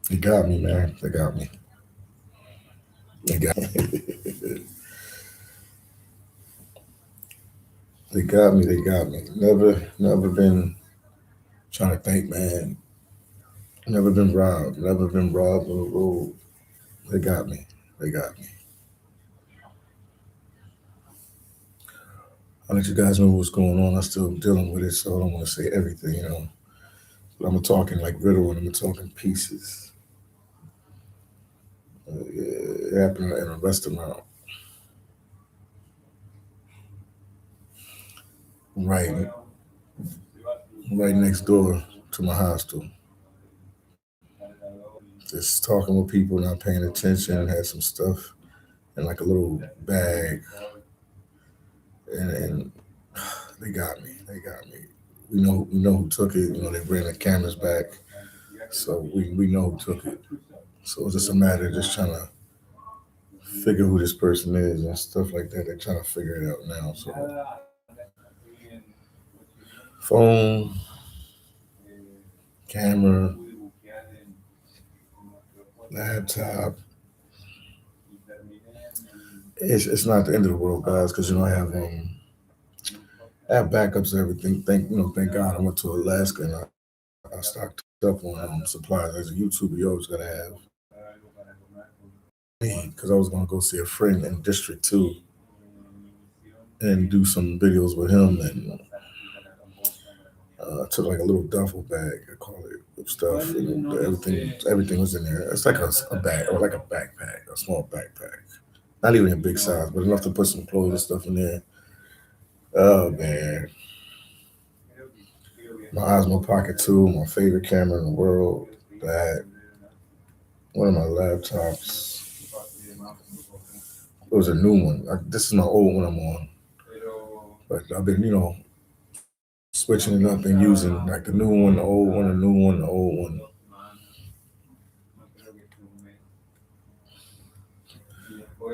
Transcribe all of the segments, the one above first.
They got me, man. They got me. They got they got me. They got me. Never been trying to think, man. Never been robbed. Never been robbed on the road. They got me. They got me. I'll let you guys know what's going on. I'm still dealing with it, so I don't want to say everything. But I'm talking like riddle and I'm talking pieces. Yeah, it happened in a restaurant right right next door to my hostel. Just talking with people, not paying attention, had some stuff in like a little bag, and they got me. They got me. We know who took it. They bring the cameras back, so we know who took it. So it's just a matter of just trying to figure who this person is and stuff like that. They're trying to figure it out now. So phone, camera, laptop. It's not the end of the world, guys, because I have backups of everything. Thank God I went to Alaska and I stocked up on supplies. As a YouTuber, you always gotta have need because I was gonna go see a friend in District 2 and do some videos with him and took like a little duffel bag, I call it, with stuff. And everything was in there. It's like a bag or like a backpack, a small backpack. Not even a big size, but enough to put some clothes and stuff in there. Oh man, my Osmo Pocket 2, my favorite camera in the world. That one of my laptops. It was a new one. This is my old one I'm on, but I've been switching it up and using like the new one, the old one, the new one, the old one.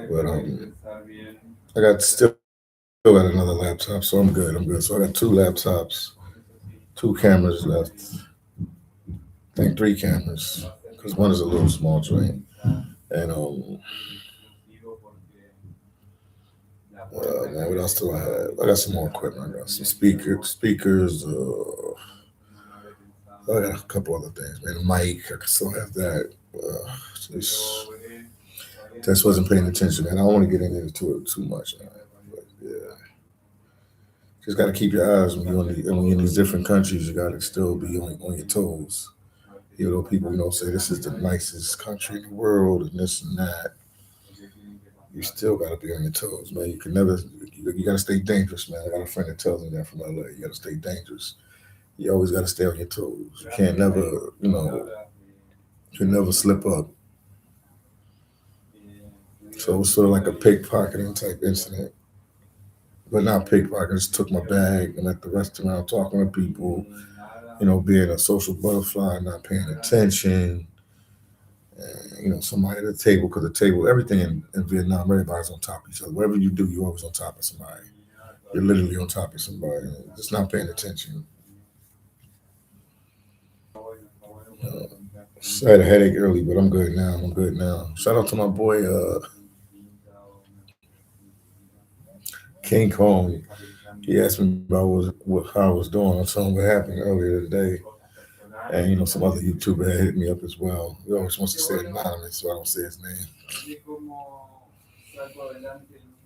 But I got still got another laptop, so I'm good. I'm good. So I got two laptops, two cameras left. I think three cameras because one is a little small joint. And man, what else do I have? I got some more equipment. I got some speakers. I got a couple other things, man. A mic, I can still have that. Just wasn't paying attention, man. I don't want to get into it too much, man. But yeah, just got to keep your eyes when you're in these different countries. You got to still be on your toes. Even though people say this is the nicest country in the world and this and that, you still got to be on your toes, man. You can never. You got to stay dangerous, man. I got a friend that tells me that from LA. You got to stay dangerous. You always got to stay on your toes. You can't never, you know, you can never slip up. So it was sort of like a pickpocketing type incident, but not pickpocket. I just took my bag and at the restaurant talking to people, being a social butterfly, not paying attention. And, somebody at the table, because the table, everything in Vietnam, everybody's on top of each other. Whatever you do, you're always on top of somebody. You're literally on top of somebody. Just not paying attention. Uh, I had a headache early, but I'm good now. I'm good now. Shout out to my boy King Kong. He asked me about how I was doing. I told him what happened earlier today. And some other YouTuber had hit me up as well. He always wants to stay anonymous, so I don't say his name.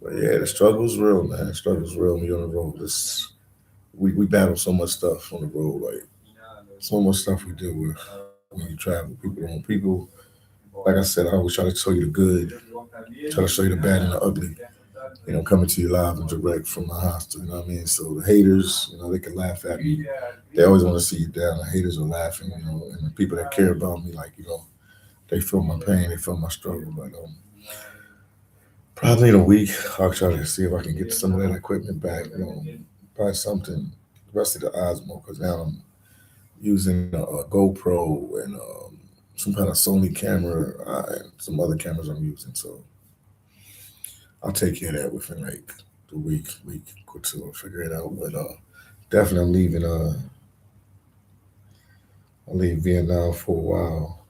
But yeah, the struggle's real, man. The struggle's real when you're on the road. We battle so much stuff on the road, like so much stuff we deal with when you travel. People. Like I said, I always try to show you the good, try to show you the bad and the ugly. Coming to you live and direct from my hostel. You know what I mean? So the haters, they can laugh at me. They always want to see you down. The haters are laughing, and the people that care about me, like, they feel my pain, they feel my struggle. But probably in a week, I'll try to see if I can get some of that equipment back, buy something, the rest of the Osmo, because now I'm using a GoPro and some kind of Sony camera and some other cameras I'm using. So I'll take care of that within like the week or two. I'll figure it out. But definitely, I'm leaving. I leave Vietnam for a while.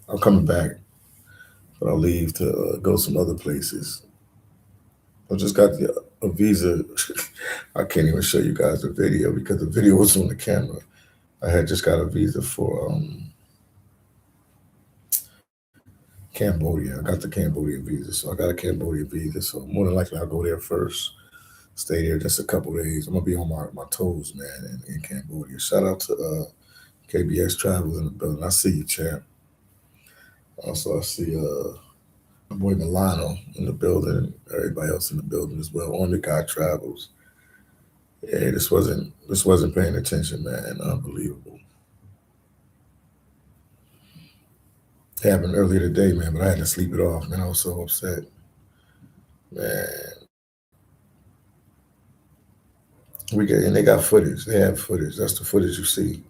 I'm coming back, but I'll leave to go some other places. I just got a visa. I can't even show you guys the video because the video was on the camera. I had just got a visa for Cambodia. I got the Cambodian visa, so I got a Cambodian visa. So more than likely, I'll go there first. Stay there just a couple days. I'm gonna be on my toes, man, in Cambodia. Shout out to KBX Travel in the building. I see you, champ. Also, I see my boy Milano in the building. Everybody else in the building as well. On the guy travels. Yeah, this wasn't paying attention, man. Unbelievable. It happened earlier today, man, but I had to sleep it off, man. I was so upset, man. And they got footage. They have footage. That's the footage you see.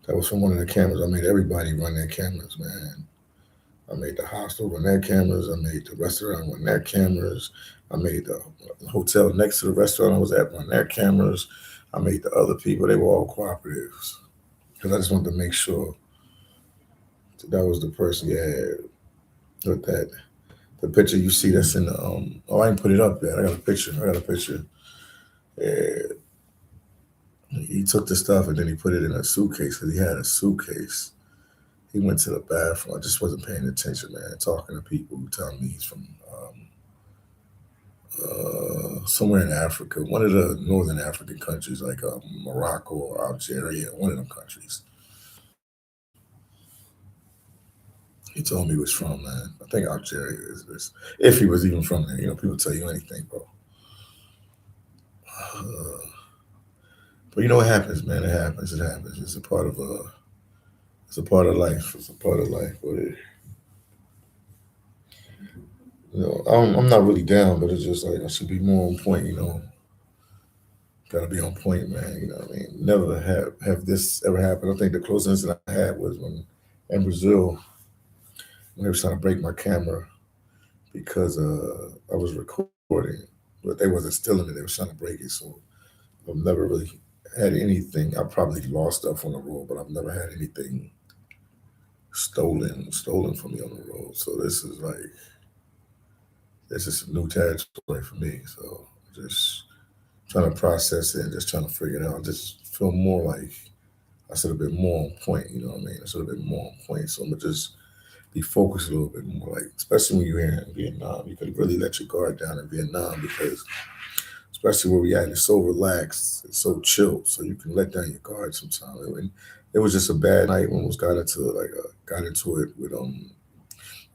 That was from one of the cameras. I made everybody run their cameras, man. I made the hostel run their cameras. I made the restaurant run their cameras. I made the hotel next to the restaurant I was at run their cameras. I made the other people. They were all cooperatives because I just wanted to make sure that was the person. Yeah, with that the picture you see that's in the oh, I didn't put it up yet. I got a picture. I got a picture. Yeah, he took the stuff and then he put it in a suitcase because he had a suitcase. He went to the bathroom. I just wasn't paying attention, man. Talking to people who tell me he's from somewhere in Africa, one of the northern African countries like Morocco or Algeria, one of them countries. He told me he was from, man. I think Algeria is if he was even from there. You know, people tell you anything, bro. But you know what happens, man. It happens. It happens. It's a part of it's a part of life. It's a part of life. But I'm not really down, but it's just like I should be more on point. Gotta be on point, man. You know what I mean? Never have this ever happened. I think the closest incident I had was when in Brazil when they were trying to break my camera because I was recording, but they wasn't stealing it. They were trying to break it. So I've never really had anything. I probably lost stuff on the road, but I've never had anything stolen from me on the road. So this is a new territory for me. So just trying to process it and just trying to figure it out. I just feel more like I should have been more on point. You know what I mean? I should have been more on point. So I'm gonna just be focused a little bit more. Like especially when you're here in Vietnam, you could really let your guard down in Vietnam because especially where we at, it's so relaxed, it's so chill, so you can let down your guard sometimes. And it was just a bad night when we got into it with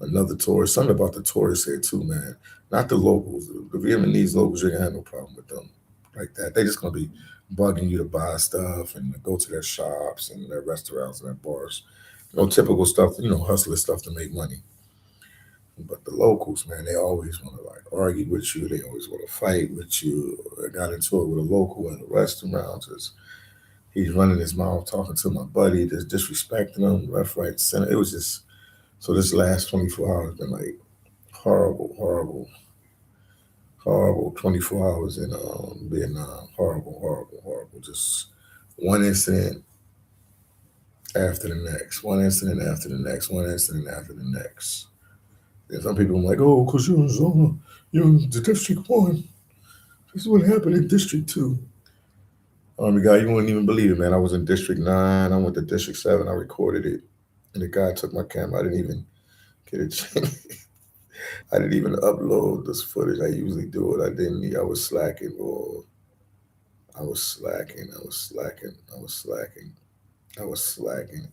another tourist. Something about the tourists here too, man. Not the locals. The Vietnamese locals, you're gonna have no problem with them like that. They just gonna be bugging you to buy stuff and go to their shops and their restaurants and their bars. Typical stuff, hustler stuff to make money. But the locals, man, they always want to like argue with you. They always want to fight with you. I got into it with a local in a restaurant. Just he's running his mouth, talking to my buddy, just disrespecting him left, right, center. It was just so this last 24 hours been like horrible, horrible, horrible. 24 hours in Vietnam, horrible, horrible, horrible. Just one incident after the next, one incident after the next, one incident after the next. And some people are like, oh, because you're in Zona, you're in the District 1. This is what happened in District 2. My guy, you wouldn't even believe it, man. I was in District 9. I went to District 7. I recorded it. And the guy took my camera. I didn't even get a chance. I didn't even upload this footage. I usually do it. I didn't. I was slacking, or I was slacking. I was slacking. I was slacking. I was slacking.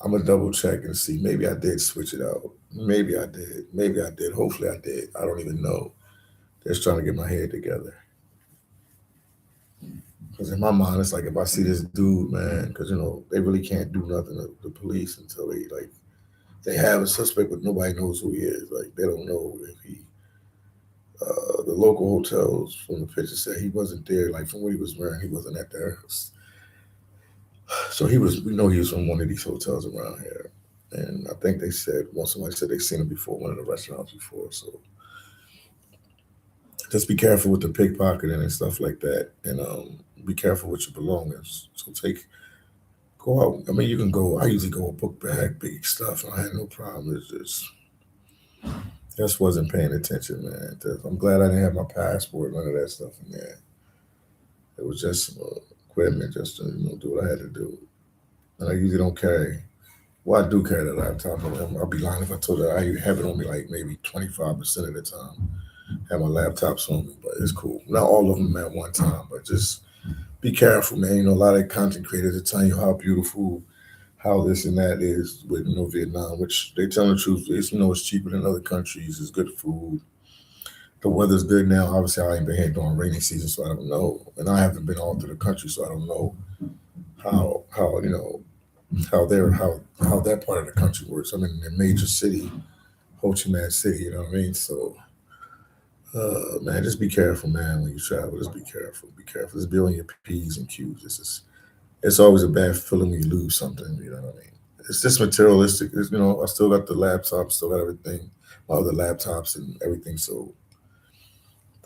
I'm gonna double check and see. Maybe I did switch it out. Maybe I did. Maybe I did. Hopefully I did. I don't even know. Just trying to get my head together. Because in my mind, it's like if I see this dude, man, because they really can't do nothing to the police until they have a suspect, but nobody knows who he is. Like they don't know if he. The local hotels from the picture said he wasn't there. Like from what he was wearing, he wasn't at there. So he was. We know he was from one of these hotels around here, and I think they said once somebody said they seen him before one of the restaurants before. So just be careful with the pickpocketing and stuff like that, and be careful with your belongings. So go out. I mean, you can go. I usually go with book bag, big stuff. I had no problem. It's just wasn't paying attention, man. I'm glad I didn't have my passport, none of that stuff in there. It was just equipment, just to do what I had to do. And I usually don't carry. Well, I do carry the laptop, but I'll be lying if I told you I have it on me like maybe 25% of the time. Have my laptops on me, but it's cool. Not all of them at one time, but just be careful, man. A lot of content creators are telling you how beautiful, how this and that is with Vietnam, which they tell the truth. It's cheaper than other countries. It's good food. The weather's good now. Obviously, I ain't been here during rainy season, so I don't know. And I haven't been all through the country, so I don't know how how that part of the country works. I'm in a major city, Ho Chi Minh City. You know what I mean? So, man, just be careful, man. When you travel, just be careful. Be careful. Just be on your P's and Q's. It's always a bad feeling when you lose something. You know what I mean? It's just materialistic. I still got the laptop, still got everything, my other laptops and everything. So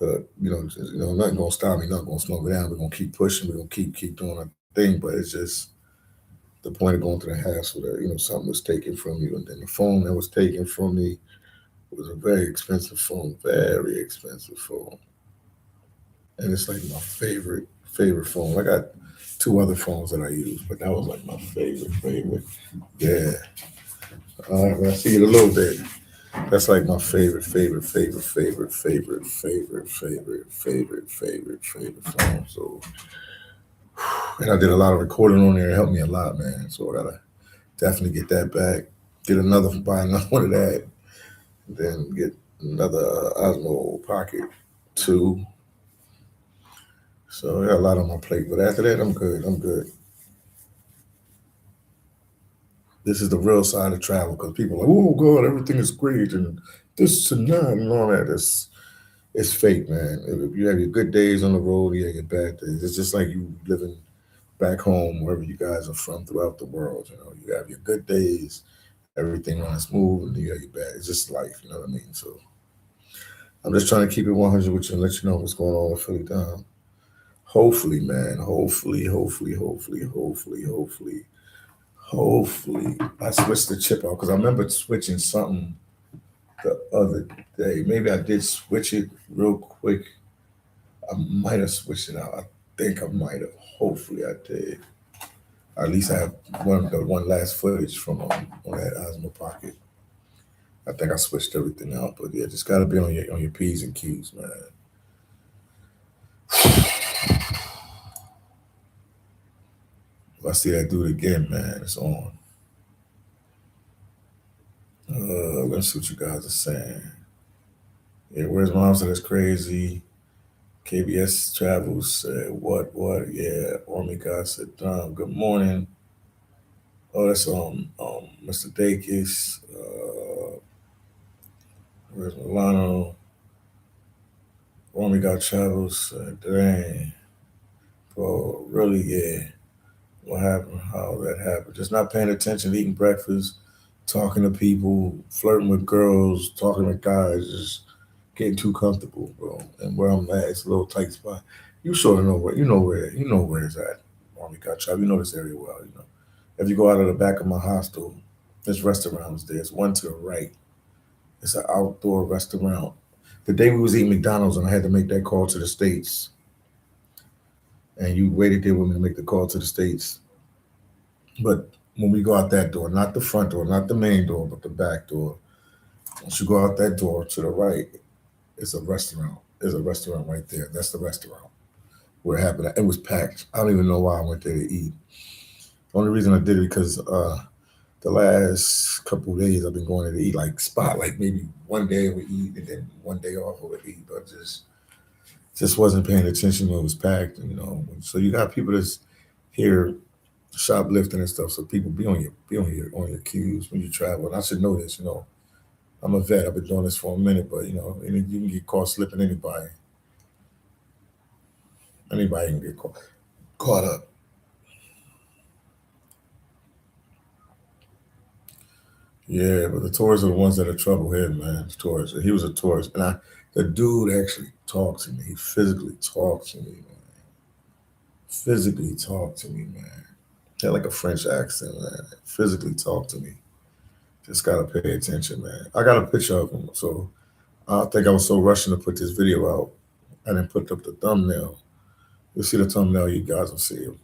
nothing gonna stop me, nothing gonna slow me down. We're gonna keep pushing. We're gonna keep doing our thing. But it's just the point of going to the hassle that something was taken from you, and then the phone that was taken from me was a very expensive phone, very expensive phone, and it's like my favorite phone. I got two other phones that I use, but that was like my favorite. Yeah, I see it a little bit. That's like my favorite phone. So, and I did a lot of recording on there. It helped me a lot, man. So I gotta definitely get that back. Get buy another one of that. Then get another Osmo Pocket 2. So I got a lot on my plate. But after that, I'm good. I'm good. This is the real side of travel because people are like, oh God, everything is great and this and that and all that. It's fake, man. If you have your good days on the road, you have your bad days. It's just like you living back home, wherever you guys are from throughout the world. You have your good days, everything runs smooth, and you have your bad. It's just life, you know what I mean? So I'm just trying to keep it 100 with you and let you know what's going on with Philly Down. Hopefully, man. Hopefully, I switched the chip out because I remember switching something the other day. Maybe I did switch it real quick. I might have switched it out. I think I might have. Hopefully, I did. Or at least I have one last footage from on that Osmo Pocket. I think I switched everything out, but yeah, just gotta be on your P's and Q's, man. If I see that dude again, man, it's on. Let's see what you guys are saying. Yeah, where's mom said it's crazy. KBS Travels said, what? Yeah, Army God said, good morning. Oh, that's Mr. Dakis. Where's Milano? Army God Travels said, dang, bro, really, yeah. What happened? How that happened? Just not paying attention, eating breakfast, talking to people, flirting with girls, talking to guys, just getting too comfortable, bro. And where I'm at, it's a little tight spot. You sort of know where it's at. Army got Chop. You know this area well. If you go out of the back of my hostel, there's restaurants. There's one to the right. It's an outdoor restaurant. The day we was eating McDonald's and I had to make that call to the states, and you waited there with me to make the call to the states. But when we go out that door, not the front door, not the main door, but the back door. Once you go out that door to the right, it's a restaurant. There's a restaurant right there. That's the restaurant where it happened. It was packed. I don't even know why I went there to eat. The only reason I did it because the last couple of days I've been going there to eat like spot, like maybe one day we eat and then one day off we would eat, but just wasn't paying attention when it was packed. So you got people that's here shoplifting and stuff. So people be on your cues when you travel. And I should know this. I'm a vet. I've been doing this for a minute, but you can get caught slipping. Anybody can get caught up. Yeah, but the tourists are the ones that are trouble here, man. The tourists. He was a tourist, and the dude actually talked to me. He physically talked to me, man. Physically talked to me, man. He had like a French accent, man. Physically talk to me. Just gotta pay attention, man. I got a picture of him, so I think I was so rushing to put this video out. I didn't put up the thumbnail. You'll see the thumbnail, you guys will see it.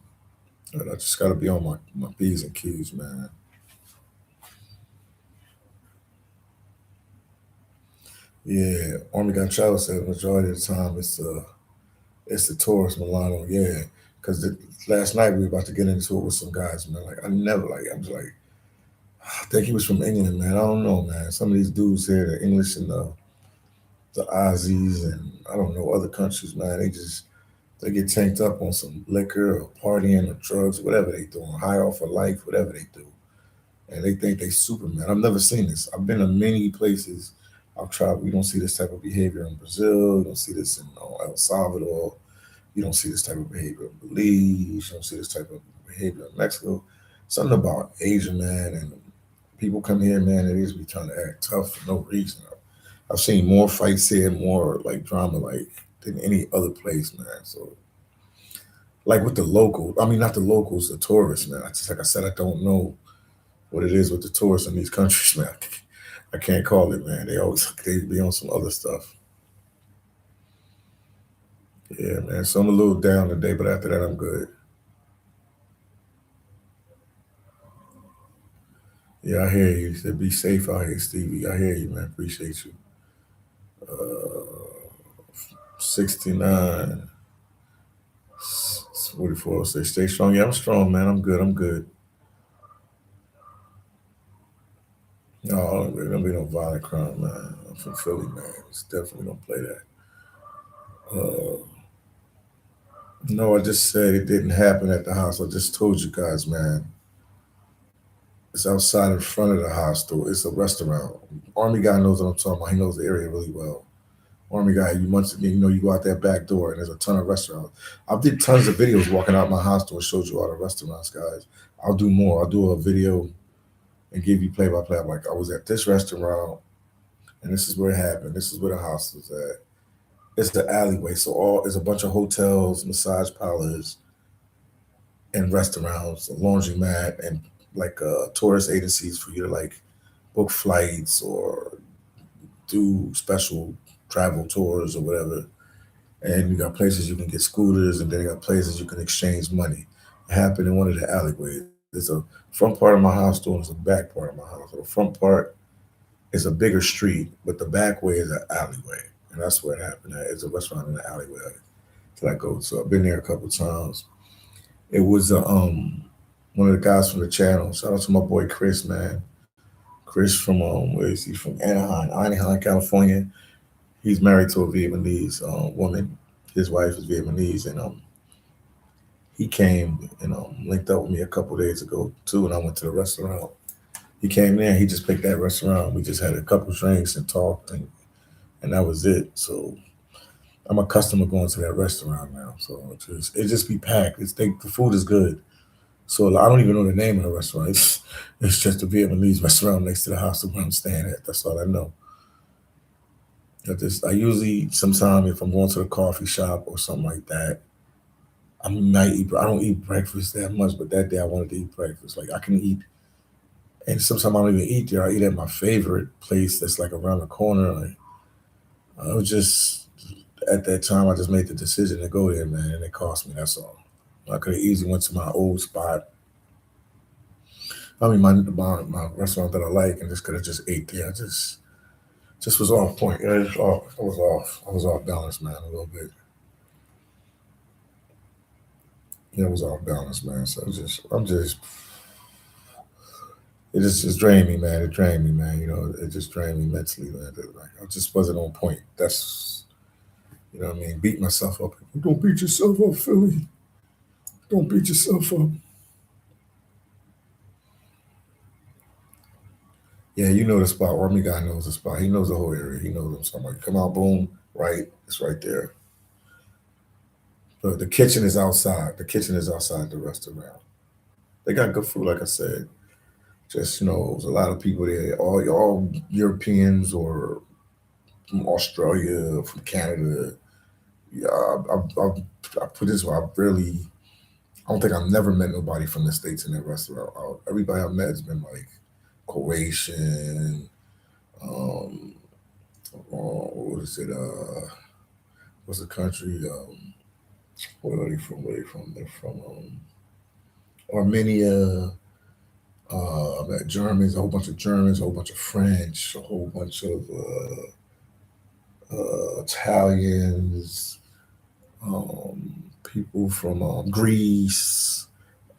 But I just gotta be on my P's and Q's, man. Yeah, Army got travel said the majority of the time it's the tourist Milano, yeah. Because last night we were about to get into it with some guys, man. Like I never like I was like I think he was from England, man. I don't know, man. Some of these dudes here, the English and the Aussies and I don't know other countries, man. They get tanked up on some liquor or partying or drugs, whatever they doing, high off of life, whatever they do, and they think they Superman. I've never seen this. I've been to many places. I've traveled. We don't see this type of behavior in Brazil. You don't see this in El Salvador. You don't see this type of behavior in Belize. You don't see this type of behavior in Mexico. Something about Asia, man, and people come here, man, and they just be trying to act tough for no reason. I've seen more fights here, more like drama, like than any other place, man. So, like with the local, I mean, not the locals, the tourists, man. I just like I said, I don't know what it is with the tourists in these countries, man. I can't call it, man. They be on some other stuff. Yeah, man. So I'm a little down today, but after that, I'm good. Yeah, I hear you. You said be safe out here, Stevie. I hear you, man. Appreciate you. 69, 44. Say stay strong. Yeah, I'm strong, man. I'm good. I'm good. No, don't be no violent crime, man. I'm from Philly, man. It's definitely don't play that. Uh, no, I just said it didn't happen at the house. I just told you guys, man. It's outside in front of the hostel. It's a restaurant. Army guy knows what I'm talking about. He knows the area really well. Army guy, you go out that back door and there's a ton of restaurants. I did tons of videos walking out my hostel and showed you all the restaurants, guys. I'll do more. I'll do a video and give you play by play. I'm like, I was at this restaurant and this is where it happened. This is where the hostel's at. It's the alleyway. So all it's a bunch of hotels, massage parlors, and restaurants, a laundromat, and like tourist agencies for you to like book flights or do special travel tours or whatever. And you got places you can get scooters, and then you got places you can exchange money. It happened in one of the alleyways. There's a front part of my house door, and there's a back part of my house. So the front part is a bigger street, but the back way is an alleyway, and that's where it happened. It's a restaurant in the alleyway that I go to. I've been there a couple times. It was one of the guys from the channel. Shout out to my boy Chris, man. Chris from where is he from? Anaheim, California. He's married to a Vietnamese woman. His wife is Vietnamese, and he came and linked up with me a couple days ago too. And I went to the restaurant. He came there. He just picked that restaurant. We just had a couple drinks and talked, and that was it. So I'm a customer going to that restaurant now. So it just be packed. The food is good. So I don't even know the name of the restaurant. It's just a Vietnamese restaurant next to the house where I'm staying at. That's all I know. I usually sometimes if I'm going to the coffee shop or something like that, I might eat. I don't eat breakfast that much, but that day I wanted to eat breakfast. Like I can eat, and sometimes I don't even eat there. I eat at my favorite place that's like around the corner. Like I was just at that time I just made the decision to go there, man, and it cost me. That's all. I could have easily went to my old spot. I mean, my restaurant that I like, and just could have just ate there. I just was off point. Yeah, I was off. I was off balance, man, a little bit. Yeah, I was off balance, man. So I'm just, it just drained me, man. It drained me, man. It just drained me mentally, man. Like I just wasn't on point. That's, what I mean. Beat myself up. Don't beat yourself up, Philly. Don't beat yourself up. Yeah, you know the spot. Army guy knows the spot. He knows the whole area. He knows what I'm talking about. Come out, boom, right. It's right there. But the kitchen is outside. The kitchen is outside the restaurant. They got good food, like I said. Just there's a lot of people there, all Europeans or from Australia, from Canada. Yeah, I put this way. I don't think I've never met nobody from the States in that restaurant. Everybody I've met has been like Croatian, um, what is it? What's the country? Where are they from? Where are they from? They're from Armenia. I met Germans, a whole bunch of Germans, a whole bunch of French, a whole bunch of Italians, people from Greece,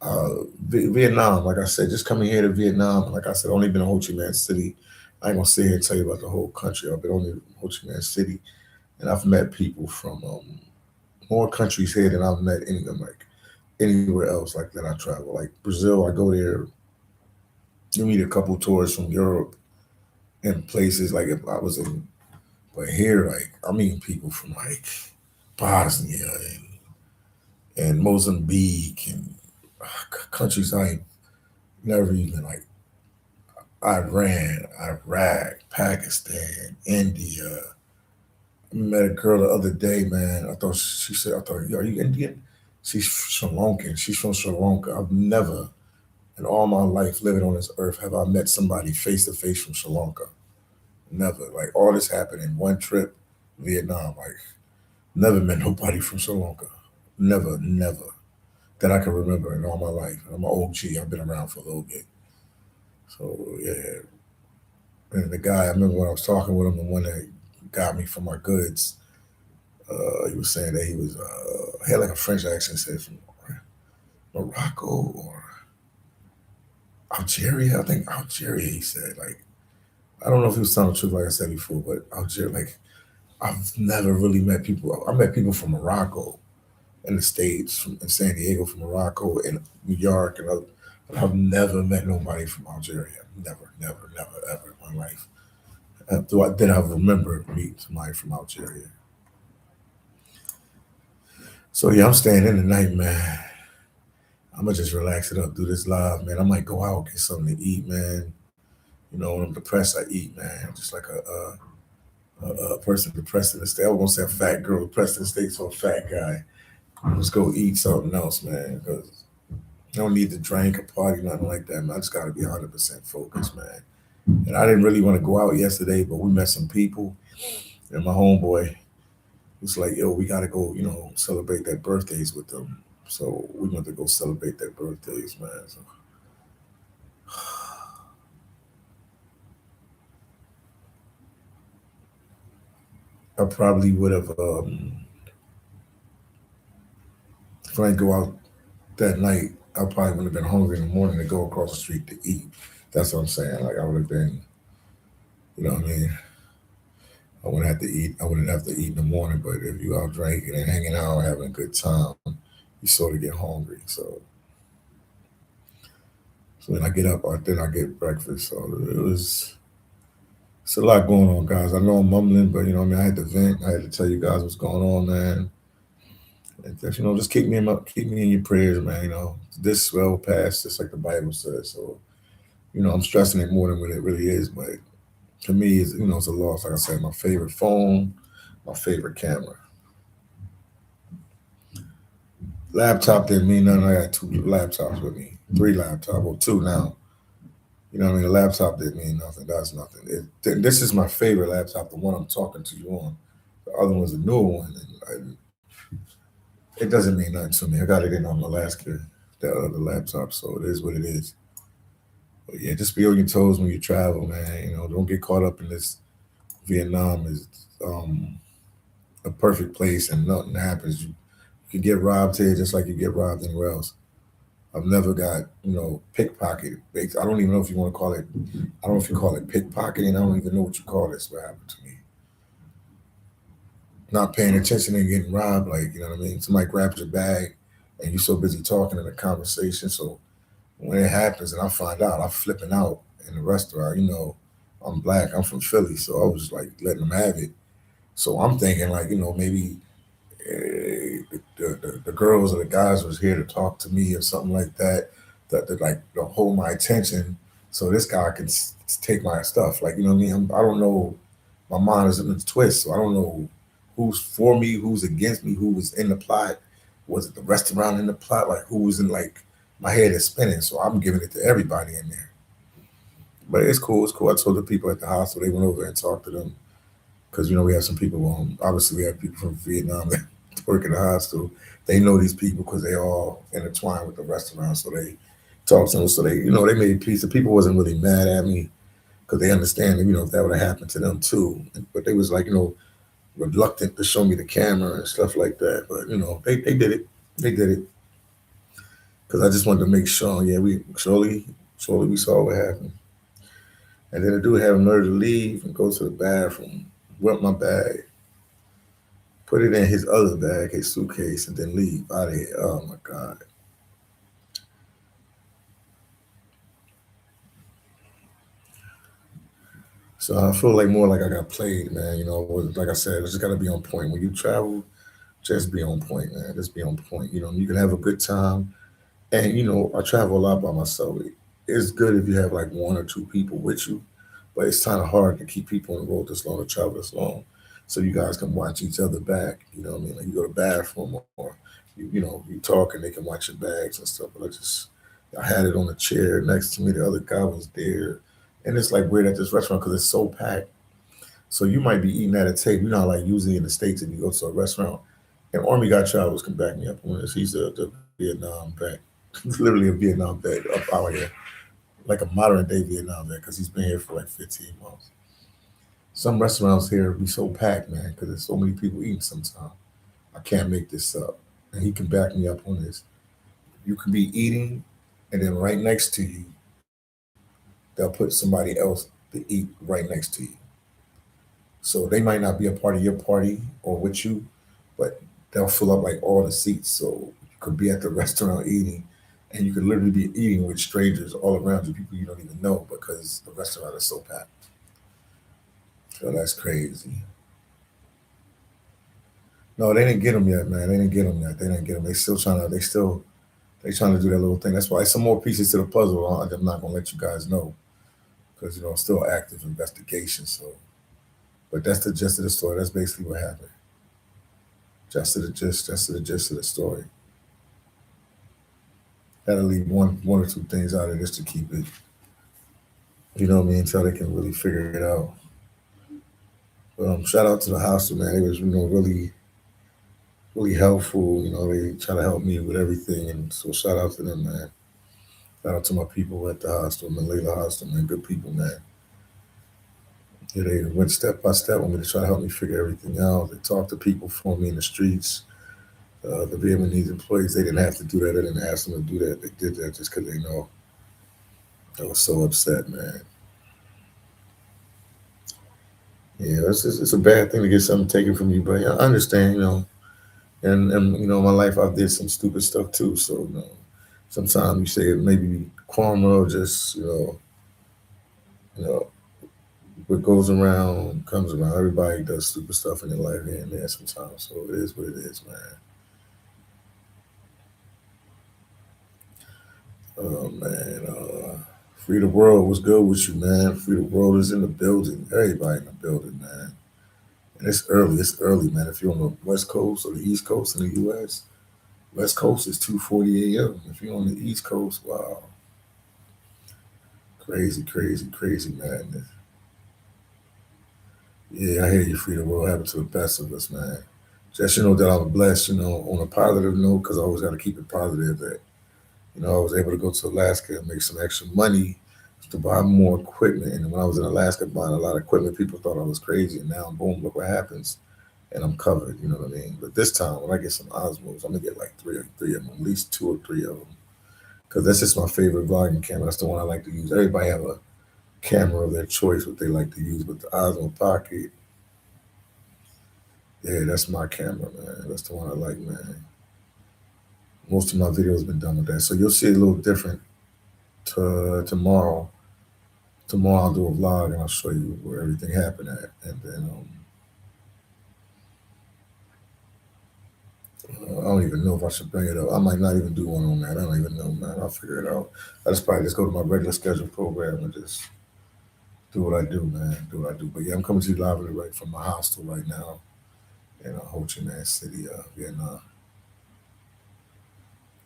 Vietnam. Like I said, just coming here to Vietnam. Like I said, only been in Ho Chi Minh City. I ain't gonna sit here and tell you about the whole country. I've been only in Ho Chi Minh City, and I've met people from more countries here than I've met any of them, like anywhere else like that I travel. Like Brazil, I go there. You meet a couple tourists from Europe and places like if I was in, but here, like I meet people from like Bosnia and Mozambique and countries I ain't never even like Iran, Iraq, Pakistan, India. I met a girl the other day, man. She said, I thought, are you Indian? She's Sri Lankan. She's from Sri Lanka. I've never in all my life living on this earth have I met somebody face to face from Sri Lanka. Never. Like all this happened in one trip, Vietnam. Like never met nobody from Sri Lanka. Never, never. That I can remember in all my life. I'm an OG. I've been around for a little bit. So yeah. And the guy, I remember when I was talking with him, the one that got me for my goods, he was saying that he had like a French accent, said from Morocco or Algeria. I think Algeria, he said. Like, I don't know if he was telling the truth, like I said before, but Algeria, like, I've never really met people. I met people from Morocco in the States, in San Diego, from Morocco, in New York, and other, but I've never met nobody from Algeria. Never, never, never, ever in my life. Then I remember meeting somebody from Algeria. So yeah, I'm staying in tonight, man. I'm gonna just relax it up, do this live, man. I might go out get something to eat, man. You know, when I'm depressed, I eat, man. I'm just like a person depressed in the state. I was gonna say a fat girl depressed in the state, so a fat guy. Let's go eat something else, man. Because I don't need to drink or party, nothing like that, man. I just gotta be 100% focused, man. And I didn't really want to go out yesterday, but we met some people, and my homeboy was like, "Yo, we gotta go, celebrate their birthdays with them." So we went to go celebrate their birthdays, man. So I probably would have, if I didn't go out that night, I probably would have been hungry in the morning to go across the street to eat. That's what I'm saying. Like I would have been, you know what I mean? I wouldn't have to eat. I wouldn't have to eat in the morning. But if you out drinking and hanging out, having a good time, you sort of get hungry. So when I get up, then I get breakfast. So it's a lot going on, guys. I know I'm mumbling, but what I mean, I had to vent. I had to tell you guys what's going on, man. And just, just keep me in your prayers, man. This will pass, just like the Bible says. So I'm stressing it more than what it really is, but to me, it's a loss. Like I said, my favorite phone, my favorite camera. Laptop didn't mean nothing. I got two laptops with me, three laptops, or two now. You know what I mean? The laptop didn't mean nothing. That's nothing. This is my favorite laptop, the one I'm talking to you on. The other one's a newer one. And it doesn't mean nothing to me. I got it in on Alaska, that other laptop, so it is what it is. But yeah, just be on your toes when you travel, man. Don't get caught up in this. Vietnam is a perfect place, and nothing happens. You can get robbed here just like you get robbed anywhere else. I've never got, pickpocketed. I don't even know if you want to call it. I don't know if you call it pickpocketing. I don't even know what you call this. What happened to me? Not paying attention and getting robbed. Like you know what I mean. Somebody grabs your bag, and you're so busy talking in a conversation. So when it happens, and I find out, I'm flipping out in the restaurant. I'm black. I'm from Philly, so I was like letting them have it. So I'm thinking like, maybe the girls or the guys was here to talk to me or something like that, that like to hold my attention, so this guy can take my stuff. Like what I mean, I don't know. My mind is in a twist, so I don't know who's for me, who's against me, who was in the plot. Was it the restaurant in the plot? Like who was in like my head is spinning, so I'm giving it to everybody in there. But it's cool. It's cool. I told the people at the hospital they went over and talked to them because we have some people. Obviously we have people from Vietnam that work in the hospital. They know these people because they all intertwined with the restaurant, so they talked to them. So they made peace. The people wasn't really mad at me because they understand that if that would have happened to them too. But they was like reluctant to show me the camera and stuff like that. But they did it. They did it because I just wanted to make sure. Yeah, we slowly we saw what happened. And then the dude had a nerve to leave and go to the bathroom, wet my bag, put it in his other bag, his suitcase, and then leave out of here. Oh my God. So I feel like more like I got played, man. Like I said, it's just gotta be on point. When you travel, just be on point, man. Just be on point. You can have a good time. And I travel a lot by myself. It's good if you have like one or two people with you, but it's kind of hard to keep people on the road this long, to travel this long, so you guys can watch each other back. You know what I mean? Like you go to the bathroom or you talk and they can watch your bags and stuff. But I had it on a chair next to me. The other guy was there, and it's like weird at this restaurant because it's so packed. So you might be eating at a table. Like usually in the States, if you go to a restaurant, and Army Guy Travels can back me up on this. He's the Vietnam vet. He's literally a Vietnam vet up out here, like a modern day Vietnam vet, because he's been here for like 15 months. Some restaurants here be so packed, man, because there's so many people eating sometimes. I can't make this up. And he can back me up on this. You could be eating, and then right next to you, they'll put somebody else to eat right next to you. So they might not be a part of your party or with you, but they'll fill up like all the seats. So you could be at the restaurant eating, and you could literally be eating with strangers all around you, people you don't even know, because the restaurant is so packed. So that's crazy. No, they didn't get them yet, man. They didn't get them yet. They didn't get them. They still trying to. They trying to do that little thing. That's why some more pieces to the puzzle. I'm not gonna let you guys know because it's still active investigation. So, but that's the gist of the story. That's basically what happened. Just to the gist. Just to the gist of the story. Gotta leave one or two things out of this to keep it. You know what I mean? Until they can really figure it out. But shout out to the hostel, man. It was really helpful. They try to help me with everything, and so shout out to them, man. Shout out to my people at the hostel, man. Layla Hostel, man. Good people, man. Yeah, they went step by step with me to try to help me figure everything out. They talked to people for me in the streets. The Vietnamese employees, they didn't have to do that. They didn't ask them to do that. They did that just because they know. I was so upset, man. Yeah, it's a bad thing to get something taken from you, but I understand, and my life I did some stupid stuff too. So sometimes you say it maybe karma or just you know what goes around comes around. Everybody does stupid stuff in their life here and there sometimes. So it is what it is, man. Oh man, Free the World was good with you, man. Free the World is in the building. Everybody in the building, man. And it's early. It's early, man. If you're on the West Coast or the East Coast in the U.S., West Coast is 2:40 a.m. If you're on the East Coast, wow, crazy, crazy, crazy madness. Yeah, I hear you. Free the World happened to the best of us, man. Just that I'm blessed, on a positive note, because I always got to keep it positive. That I was able to go to Alaska and make some extra money to buy more equipment. And when I was in Alaska buying a lot of equipment, people thought I was crazy. And now, boom, look what happens. And I'm covered, you know what I mean? But this time, when I get some Osmos, I'm going to get like three of them, at least two or three of them. Because that's just my favorite vlogging camera. That's the one I like to use. Everybody have a camera of their choice, what they like to use. But the Osmo Pocket, yeah, that's my camera, man. That's the one I like, man. Most of my videos been done with that. So you'll see it a little different tomorrow. Tomorrow I'll do a vlog and I'll show you where everything happened at. And then I don't even know if I should bring it up. I might not even do one on that. I don't even know, man. I'll figure it out. I just probably just go to my regular scheduled program and just do what I do, man. Do what I do. But yeah, I'm coming to you live and right from my hostel right now in Ho Chi Minh City, Vietnam.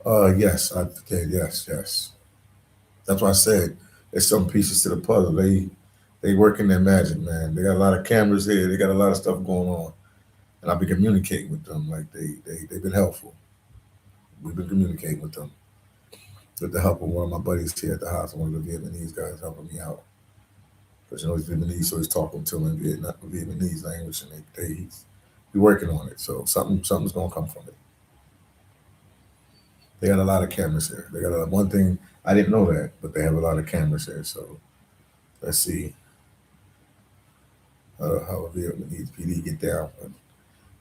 Yes, I did. Yes, yes. That's why I said there's some pieces to the puzzle. They working their magic, man. They got a lot of cameras here. They got a lot of stuff going on, and I've been communicating with them. Like they've been helpful. We've been communicating with the help of one of my buddies here at the house. One of the Vietnamese guys helping me out because he's Vietnamese, so he's talking to him in Vietnamese language, and he's working on it. So something's gonna come from it. They got a lot of cameras here. They got one thing I didn't know that, but they have a lot of cameras here. So let's see how a Vietnamese PD get down. But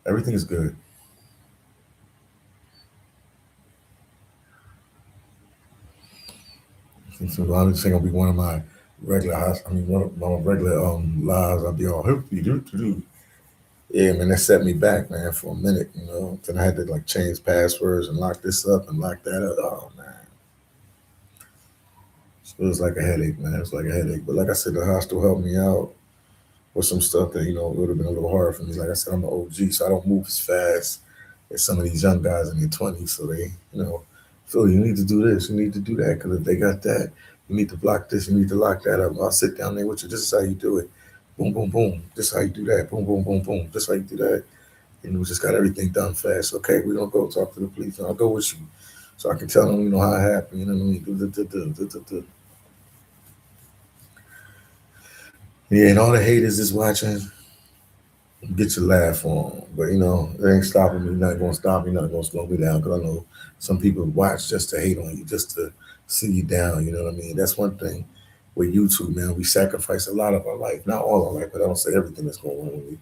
everything is good. So I'm just gonna be one of my regular house. I mean, one of my regular lives. I'll be all hoop do. Yeah, man, that set me back, man, for a minute. Then I had to like change passwords and lock this up and lock that up. Oh man, it was like a headache, man. It was like a headache. But like I said, the hostel helped me out with some stuff that would have been a little hard for me. Like I said, I'm an OG, so I don't move as fast as some of these young guys in their 20s. So they, Phil, you need to do this, you need to do that, because if they got that, you need to block this, you need to lock that up. I'll sit down there with you. This is how you do it. Boom, boom, boom. This is how you do that. Boom, boom, boom, boom. This is how you do that. And we just got everything done fast. Okay, we don't go talk to the police. I'll go with you, so I can tell them, how it happened. You know what I mean? Yeah, and all the haters is watching. Get your laugh on. But it ain't stopping me. Not gonna stop me. Not gonna slow me down. Because I know some people watch just to hate on you, just to see you down. You know what I mean? That's one thing with YouTube, man. We sacrifice a lot of our life, not all our life, but I don't say everything that's going on with me.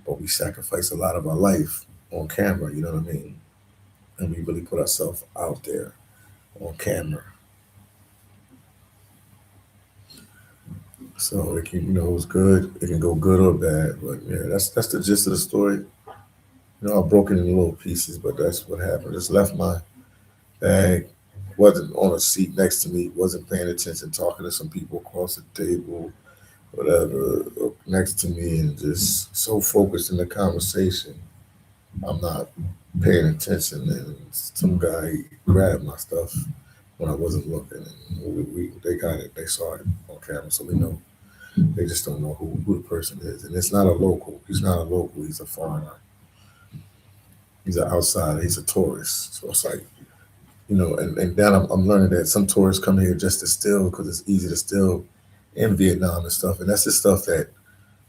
But we sacrifice a lot of our life on camera. You know what I mean? And we really put ourselves out there on camera. So it can, it's good. It can go good or bad. But yeah, that's the gist of the story. I broke it in little pieces, but that's what happened. Just left my bag, wasn't on a seat next to me, wasn't paying attention, talking to some people across the table, whatever, next to me, and just so focused in the conversation, I'm not paying attention. And some guy grabbed my stuff when I wasn't looking, and they got it, they saw it on camera, so we know. They just don't know who the person is, and it's not a local. He's not a local. He's a foreigner. He's an outsider. He's a tourist. So it's like, and then I'm learning that some tourists come here just to steal because it's easy to steal in Vietnam and stuff. And that's the stuff that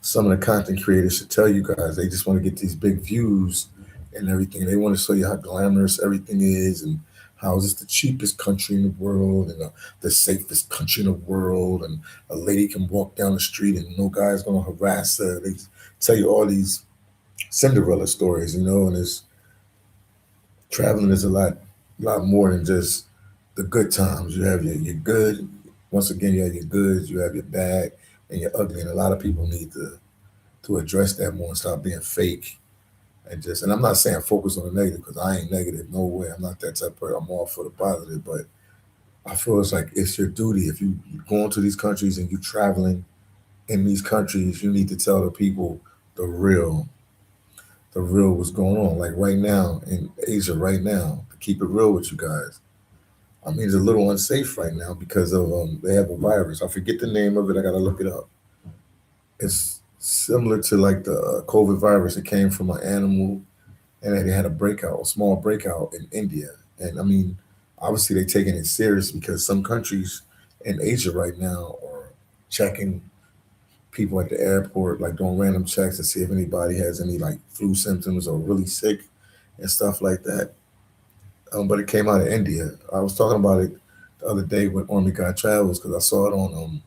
some of the content creators should tell you guys. They just want to get these big views and everything. They want to show you how glamorous everything is and how is this the cheapest country in the world and the safest country in the world. And a lady can walk down the street and no guy's going to harass her. They tell you all these Cinderella stories, and it's traveling is lot more than just the good times. You have your good. Once again, you have your goods, you have your bad, and your ugly. And a lot of people need to address that more and stop being fake. And I'm not saying focus on the negative because I ain't negative. No way. I'm not that type of person. I'm all for the positive. But I feel it's like it's your duty. If you go into these countries and you traveling in these countries, you need to tell the people the real what's going on. Like right now in Asia, right now, to keep it real with you guys. I mean, it's a little unsafe right now because of they have a virus. I forget the name of it. I gotta look it up. It's similar to like the COVID virus. It came from an animal, and then they had a breakout, a small breakout in India. And I mean, obviously they're taking it serious because some countries in Asia right now are checking people at the airport, like doing random checks to see if anybody has any like flu symptoms or really sick and stuff like that. But it came out of India. I was talking about it the other day with Army Guy Travels because I saw it on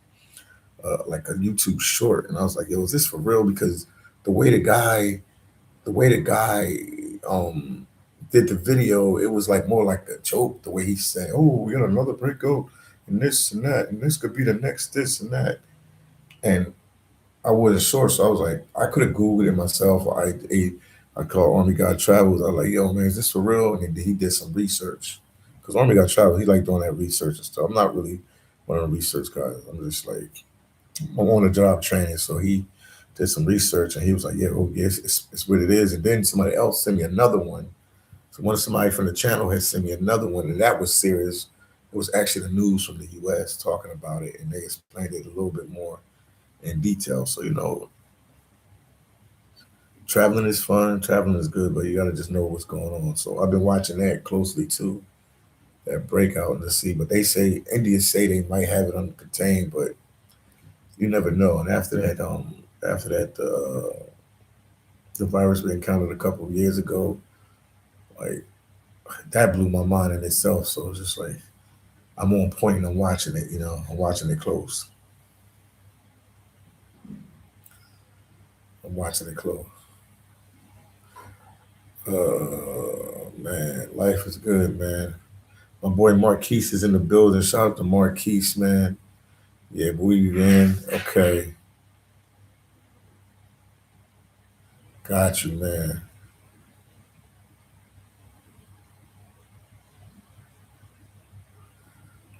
like a YouTube short, and I was like, "Yo, is this for real?" Because the way the guy, the way the guy um, did the video, it was like more like a joke. The way he said, "Oh, we got another breakout, and this and that, and this could be the next this and that," and I wasn't sure, so I was like, I could have Googled it myself. I called Army Guy Travels. I was like, yo, man, is this for real? And he did some research. Because Army Guy Travels, he like doing that research and stuff. I'm not really one of the research guys. I'm just like, I'm on the job training. So he did some research and he was like, yeah, oh, yes, it's what it is. And then somebody else sent me another one So one somebody from the channel had sent me another one, and that was serious. It was actually the news from the U.S. talking about it, and they explained it a little bit more in detail. So traveling is fun, traveling is good, but you got to just know what's going on. So I've been watching that closely too, that breakout to see. But they say India say they might have it under contained, but you never know. And after that, the virus we encountered a couple of years ago, like that blew my mind in itself. So it's just like I'm on point and I'm watching it. I'm watching it close. I'm watching it close. Man, life is good, man. My boy Marquise is in the building. Shout out to Marquise, man. Yeah, Bui Vien. Okay, got you, man.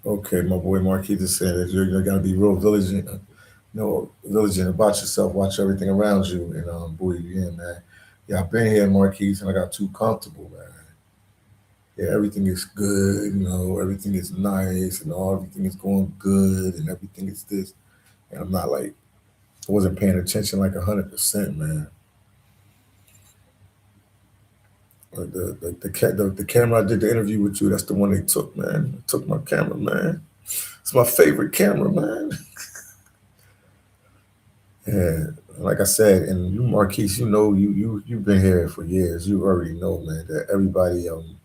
Okay, my boy Marquise is saying that you're gotta be real vigilant, vigilant about yourself. Watch everything around you, and Bui Vien, man. Yeah, I've been here, Marquise, and I got too comfortable, man. Yeah, everything is good, everything is nice, and everything is going good, and everything is this. And I'm not like I wasn't paying attention like 100%, man. The camera I did the interview with you, that's the one they took, man. They took my camera, man. It's my favorite camera, man. And like I said, and you, Marquise, you've been here for years. You already know, man, that everybody in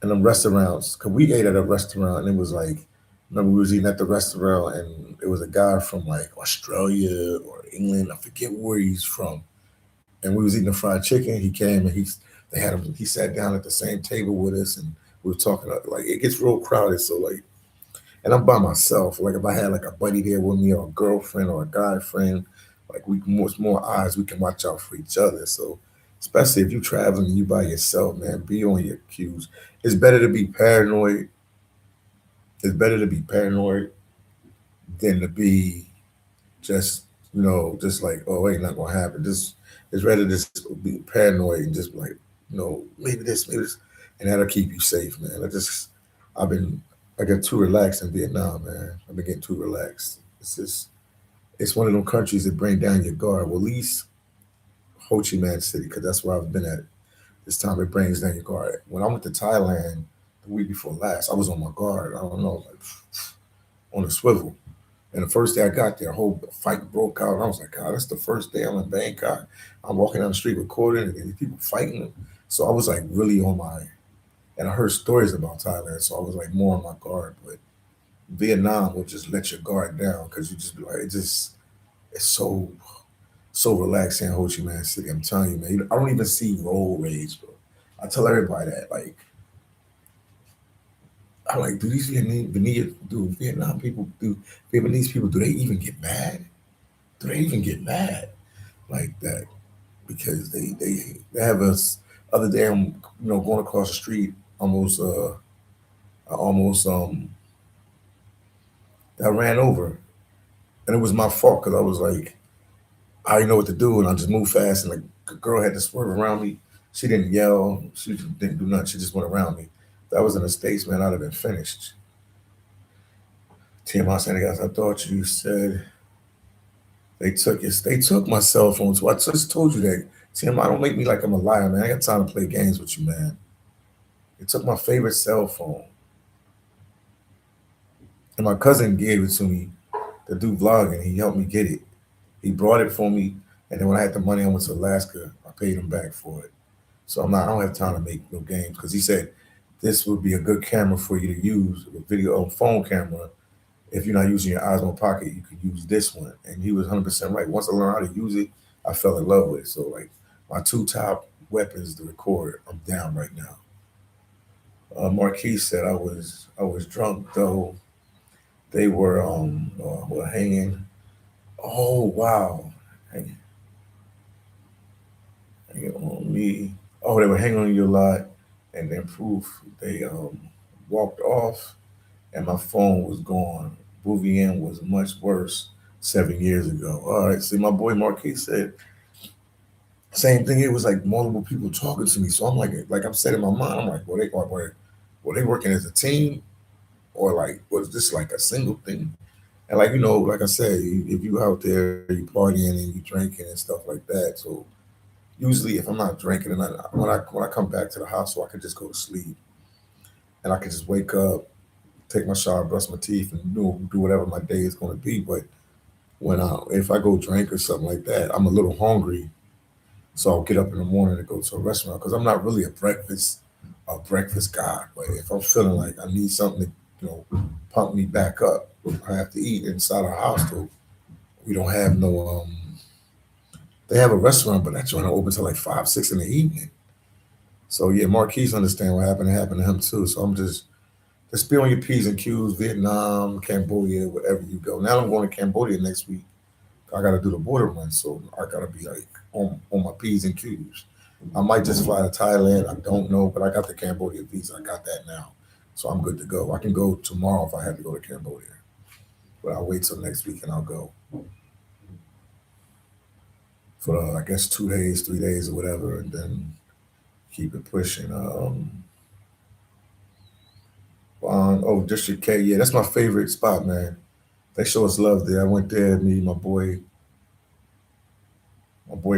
them restaurants, cause we ate at a restaurant and it was like, remember we was eating at the restaurant and it was a guy from like Australia or England, I forget where he's from, and we was eating the fried chicken. He came and they had him. He sat down at the same table with us, and we were talking. Like it gets real crowded, so like, and I'm by myself. Like if I had like a buddy there with me, or a girlfriend, or a guy friend, like more eyes, we can watch out for each other. So especially if you're traveling and you by yourself, man, be on your cues. It's better to be paranoid. It's better to be paranoid than to be just just like, oh, ain't not gonna happen. Just it's rather just be paranoid and just like, maybe this, and that'll keep you safe, man. I've been I get too relaxed in Vietnam, man. I've been getting too relaxed. It's one of them countries that bring down your guard. Well, at least Ho Chi Minh City, because that's where I've been at this time. It brings down your guard. When I went to Thailand the week before last, I was on my guard. I don't know, like on a swivel. And the first day I got there, a whole fight broke out. And I was like, God, that's the first day I'm in Bangkok. I'm walking down the street recording and people fighting. So I was like really on my, and I heard stories about Thailand. So I was like more on my guard. But Vietnam will just let your guard down because you just be like, it's so relaxing in Ho Chi Minh City. I'm telling you, man. I don't even see road rage, bro. I tell everybody that. Like, I'm like, do these Vietnam people, do Vietnamese people, do they even get mad? Do they even get mad like that? Because they have us other day. I'm going across the street, almost I almost I ran over, and it was my fault because I was like I didn't know what to do, and I just moved fast, and like the girl had to swerve around me. She didn't yell, she didn't do nothing. She just went around me. If that was in the States, man, I'd have been finished. Tim, I thought you said they took my cell phone. So I just told you that. Tim, I don't make me like I'm a liar, man. I got time to play games with you, man. They took my favorite cell phone. And my cousin gave it to me to do vlogging. He helped me get it. He brought it for me. And then when I had the money, I went to Alaska. I paid him back for it. So I don't have time to make no games because he said this would be a good camera for you to use, a video phone camera. If you're not using your Osmo Pocket, you could use this one. And he was 100% right. Once I learned how to use it, I fell in love with it. So like my two top weapons to record, I'm down right now. Marquis said I was drunk though. They were hanging. Oh wow, hanging, hanging on me. Oh, they were hanging on you a lot, and then proof they walked off, and my phone was gone. Bui Vien was much worse 7 years ago. All right, see, my boy Marquis said Same thing. It was like multiple people talking to me. So I'm like I'm saying in my mind, I'm like, were they working as a team, or like was this like a single thing? And like like I said, if you out there, you partying and you drinking and stuff like that. So usually, if I'm not drinking, and when I come back to the house, so I can just go to sleep and I can just wake up, take my shower, brush my teeth, and do whatever my day is going to be. But if I go drink or something like that, I'm a little hungry, so I'll get up in the morning and go to a restaurant because I'm not really a breakfast guy. But if I'm feeling like I need something to pump me back up, I have to eat inside our house. Though we don't have no they have a restaurant, but that joint don't open till like 5, 6 in the evening. So yeah, Marquise understand what happened. It happened to him too. So I'm just be on your P's and Q's, Vietnam, Cambodia, wherever you go. Now I'm going to Cambodia next week. I got to do the border run, so I got to be like on my P's and Q's. I might just fly to Thailand. I don't know, but I got the Cambodia visa. I got that now, so I'm good to go. I can go tomorrow if I had to go to Cambodia, but I'll wait till next week and I'll go for I guess 2 days, 3 days, or whatever, and then keep it pushing. Oh, District K, yeah, that's my favorite spot, man. They show us love there. I went there, me, my boy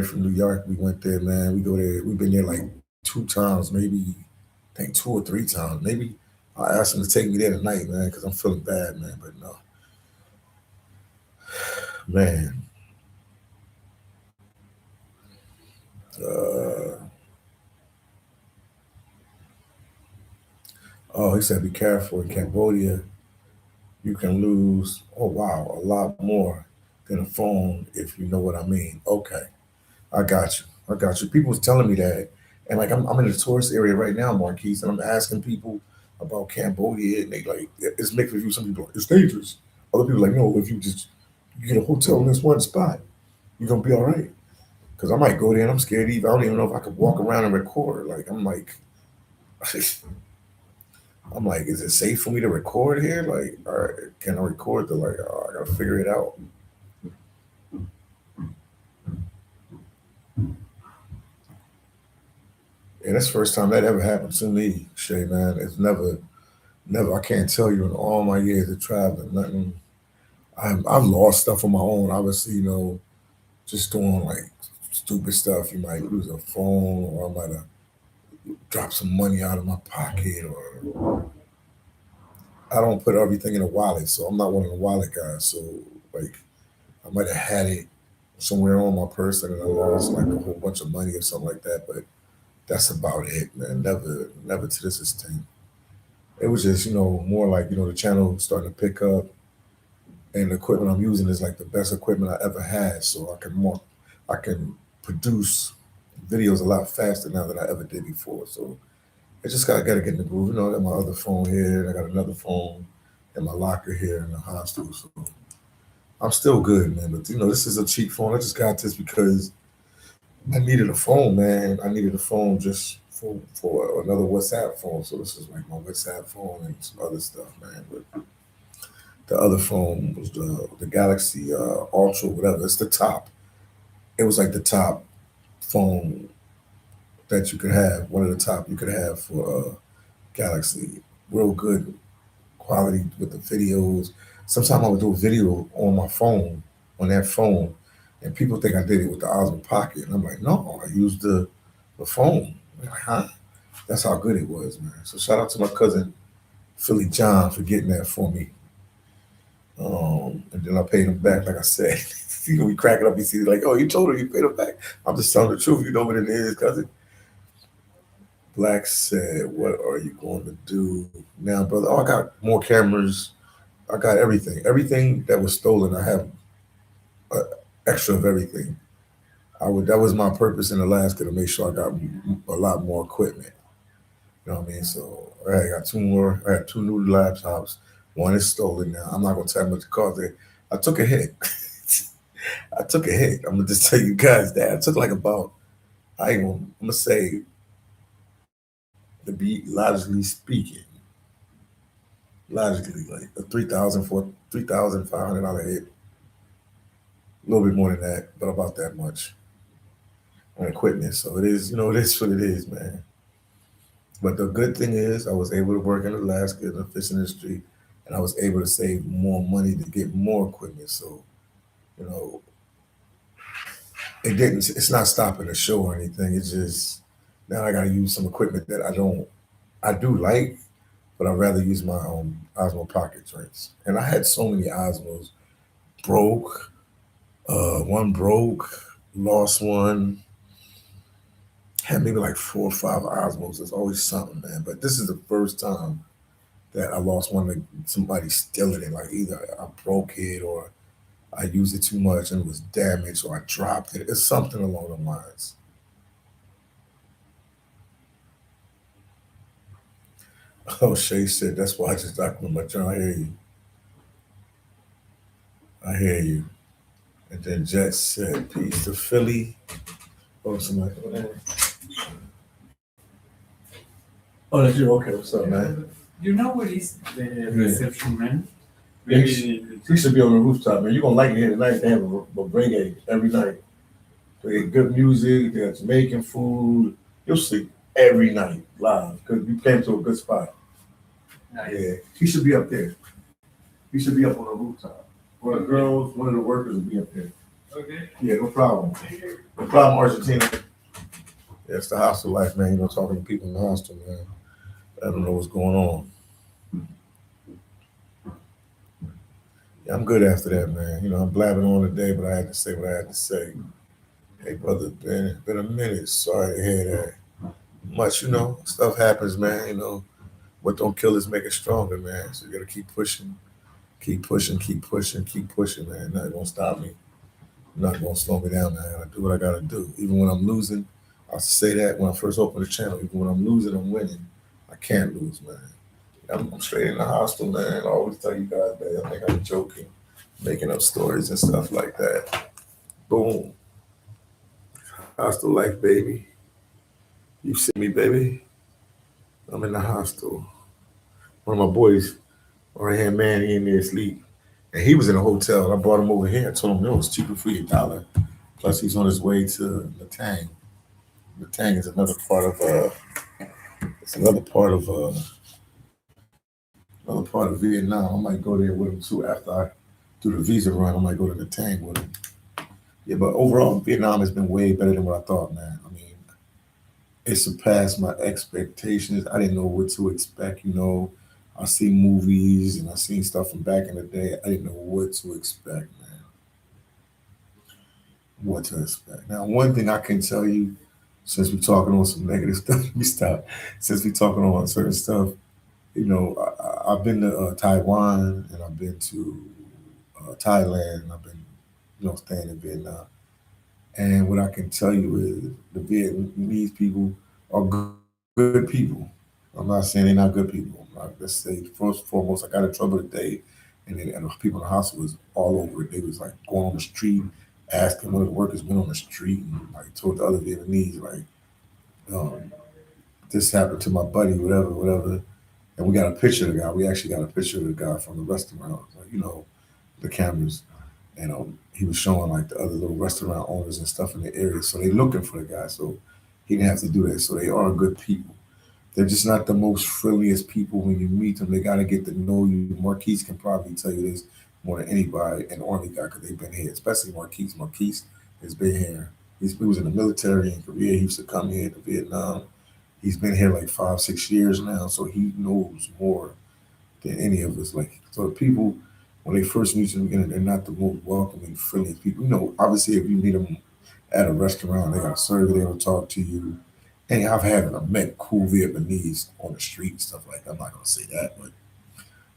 from New York. We went there, man. We go there. We've been there like 2 times, maybe I think 2 or 3 times. Maybe I asked him to take me there tonight, man, because I'm feeling bad, man. But no, man. Uh, oh, he said be careful in Cambodia. You can lose. Oh wow, a lot more than a phone if you know what I mean. Okay, I got you. I got you. People was telling me that, and like I'm in the tourist area right now, Marquise, and I'm asking people about Cambodia, and they like it's mixed reviews. Some people like it's dangerous. Other people like no, if you get a hotel in this one spot, you're gonna be all right. Because I might go there and I'm scared. Even I don't even know if I could walk around and record. Like I'm like, I'm like, is it safe for me to record here? Like, all right, can I record? The like, oh, I gotta figure it out. And that's the first time that ever happened to me, Shay, man. It's never. I can't tell you in all my years of traveling, nothing. I've lost stuff on my own. Obviously, just doing like stupid stuff. You might lose a phone, or I might have dropped some money out of my pocket, or I don't put everything in a wallet, so I'm not one of the wallet guys. So like, I might have had it somewhere on my person, and I lost like a whole bunch of money or something like that. But that's about it, man. Never to this extent. It was just, more like, the channel starting to pick up, and the equipment I'm using is like the best equipment I ever had. So I can produce videos a lot faster now than I ever did before. So I just gotta get in the groove. I got my other phone here, and I got another phone in my locker here in the hostel. So I'm still good, man. But this is a cheap phone. I just got this because I needed a phone, man. I needed a phone just for another WhatsApp phone. So this is like my WhatsApp phone and some other stuff, man. But the other phone was the Galaxy Ultra, whatever. It's the top. It was like the top phone that you could have. One of the top you could have for Galaxy. Real good quality with the videos. Sometimes I would do a video on my phone, on that phone, and people think I did it with the Osmo Pocket, and I'm like, no, I used the phone. They're like, huh? That's how good it was, man. So shout out to my cousin Philly John for getting that for me. And then I paid him back, like I said. We crack it up. You see, like, oh, you told her you paid him back. I'm just telling the truth. You know what it is, cousin. Black said, "What are you going to do now, brother?" Oh, I got more cameras. I got everything. Everything that was stolen, I have extra of everything. That was my purpose in Alaska to make sure I got a lot more equipment. You know what I mean? So I got two more. I had two new laptops. One is stolen now. I'm not gonna tell you how much it cost. I took a hit. I took a hit. I'm gonna just tell you guys that I took like about. I'm gonna say to be logically speaking, logically like a 3,500 hit. A little bit more than that, but about that much. on equipment. So it is, it is what it is, man. But the good thing is, I was able to work in Alaska in the fishing industry, and I was able to save more money to get more equipment. So you know, it didn't. It's not stopping the show or anything. It's just now I got to use some equipment that I don't. I do like, but I'd rather use my Osmo pocket drinks. And I had so many Osmos broke. One broke, lost one. Had maybe like 4 or 5 Osmos. There's always something, man. But this is the first time that I lost one to somebody stealing it. Like either I broke it or I used it too much and it was damaged or I dropped it. It's something along the lines. Oh, Shay said, that's why I just document my journal. I hear you. I hear you. And then Jet said, peace to Philly. Oh, somebody. Oh, that's you. Okay, what's up, man? You know what is the reception, man? Yeah, you should be on the rooftop, man. You're going to like it here tonight. They have a reggae every night. They get good music, they got Jamaican food. You'll see every night live because you came to a good spot. Nice. Yeah, he should be up there. He should be up on the rooftop. One of the girls, one of the workers will be up there. Okay. Yeah, no problem. No problem, Argentina. Yeah, it's the hostel life, man. Talking to people in the hostel, man. I don't know what's going on. Yeah, I'm good after that, man. I'm blabbing on today, but I had to say what I had to say. Hey, brother, Ben, it's been a minute. Sorry to hear that. Much, stuff happens, man. What don't kill us make us stronger, man. So you gotta keep pushing, keep pushing, keep pushing, keep pushing, man. Nothing gonna stop me. Nothing gonna slow me down, man. I gotta do what I gotta do. Even when I'm losing, I used to say that when I first opened the channel. Even when I'm losing, I'm winning. I can't lose, man. I'm straight in the hostel, man. I always tell you guys, man, I think I'm joking, making up stories and stuff like that. Boom. Hostel life, baby. You see me, baby. I'm in the hostel. One of my boys, right hand man, he in there asleep. And he was in a hotel. I brought him over here. I told him, no, it's cheaper for your dollar. Plus, he's on his way to Latang. Latang is another part of Vietnam. I might go there with him too after I do the visa run. I might go to Latang with him. Yeah, but overall, Vietnam has been way better than what I thought, man. I mean, it surpassed my expectations. I didn't know what to expect. I see movies and I seen stuff from back in the day. I didn't know what to expect, man. What to expect. Now, one thing I can tell you, since we're talking on some negative stuff, we stop. Since we're talking on certain stuff, I've been to Taiwan and I've been to Thailand and I've been, staying in Vietnam. And what I can tell you is the Vietnamese people are good people. I'm not saying they're not good people. Let's say first and foremost, I got in trouble today, and the people in the hospital was all over it. They was like going on the street, asking one of the workers went on the street and like told the other Vietnamese like, um, this happened to my buddy, whatever, whatever. And we got a picture of the guy. We actually got a picture of the guy from the restaurant, like, the cameras. And he was showing like the other little restaurant owners and stuff in the area. So they looking for the guy. So he didn't have to do that. So they are good people. They're just not the most friendliest people when you meet them. They got to get to know you. Marquise can probably tell you this more than anybody, an Army guy, because they've been here, especially Marquise. Marquise has been here. He was in the military in Korea. He used to come here to Vietnam. He's been here like 5, 6 years now, so he knows more than any of us. Like, so people, when they first meet you in the beginning, they're not the most welcoming, friendliest people. Obviously, if you meet them at a restaurant, they got to serve you, they're going to talk to you. And I've met cool Vietnamese on the street and stuff like that. I'm not going to say that, but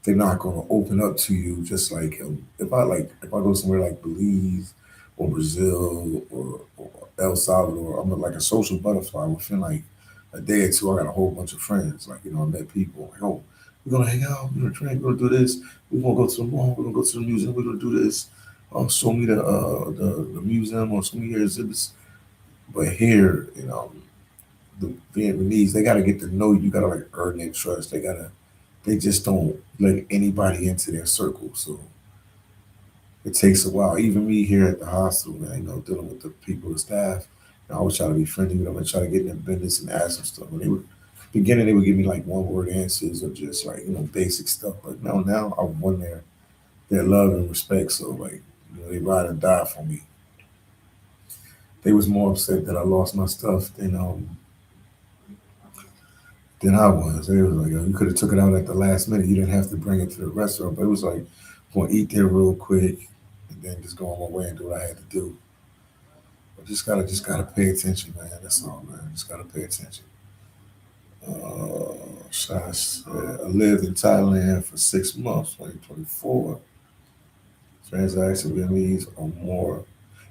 they're not going to open up to you just like if I go somewhere like Belize or Brazil or El Salvador, I'm like a social butterfly. Within like a day or two, I got a whole bunch of friends. Like, I met people like, oh, we're gonna hang out, we're gonna drink, we're gonna do this, we're gonna go to the mall, we're gonna go to the museum, we're gonna do this. Show me the museum or show me your exhibits. But here, the Vietnamese, they gotta get to know you. You gotta like earn their trust. They just don't let anybody into their circle. So it takes a while. Even me here at the hospital, man, dealing with the people, the staff, I always try to be friendly with them and try to get in their business and ask them stuff. When they would beginning, they would give me like one word answers or just like basic stuff. But now I've won their love and respect. So like they ride and die for me. They was more upset that I lost my stuff than I was. They was like, "Oh, you could have took it out at the last minute. You didn't have to bring it to the restaurant." But it was like, I'm gonna eat there real quick and then just go on my way and do what I had to do. But just gotta pay attention, man. That's all, man. Just gotta pay attention. I lived in Thailand for 6 months, 2024. Transaction Vietnamese or more.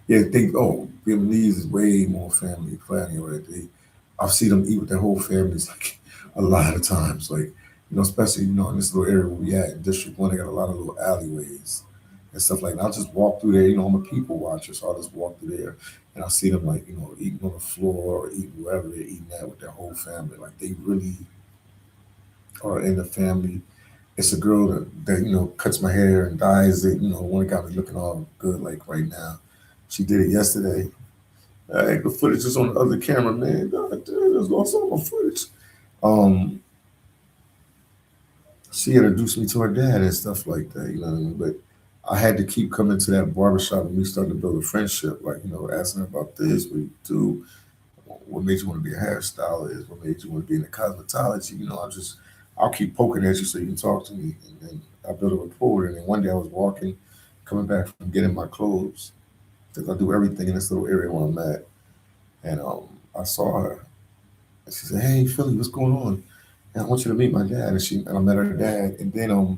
Yeah, Vietnamese is way more family friendly, right? I've seen them eat with their whole families like a lot of times. Like, especially, in this little area where we at in District 1, they got a lot of little alleyways and stuff like that. I'll just walk through there, I'm a people watcher, so I'll just walk through there and I'll see them like, eating on the floor or eating wherever they're eating at with their whole family. Like they really are in the family. It's a girl that cuts my hair and dyes it. One got me looking all good like right now. She did it yesterday. The footage is on the other camera, man. God damn, there's lost all my footage. Um, she introduced me to her dad and stuff like that. You know what I mean? But I had to keep coming to that barbershop and we started to build a friendship. Like asking her about this, what you do, what made you want to be a hairstylist, what made you want to be in the cosmetology. I'll keep poking at you so you can talk to me, and then I built a rapport. And then one day I was walking, coming back from getting my clothes, because I do everything in this little area where I'm at. And I saw her, and she said, "Hey, Philly, what's going on? And I want you to meet my dad." And I met her dad. And then a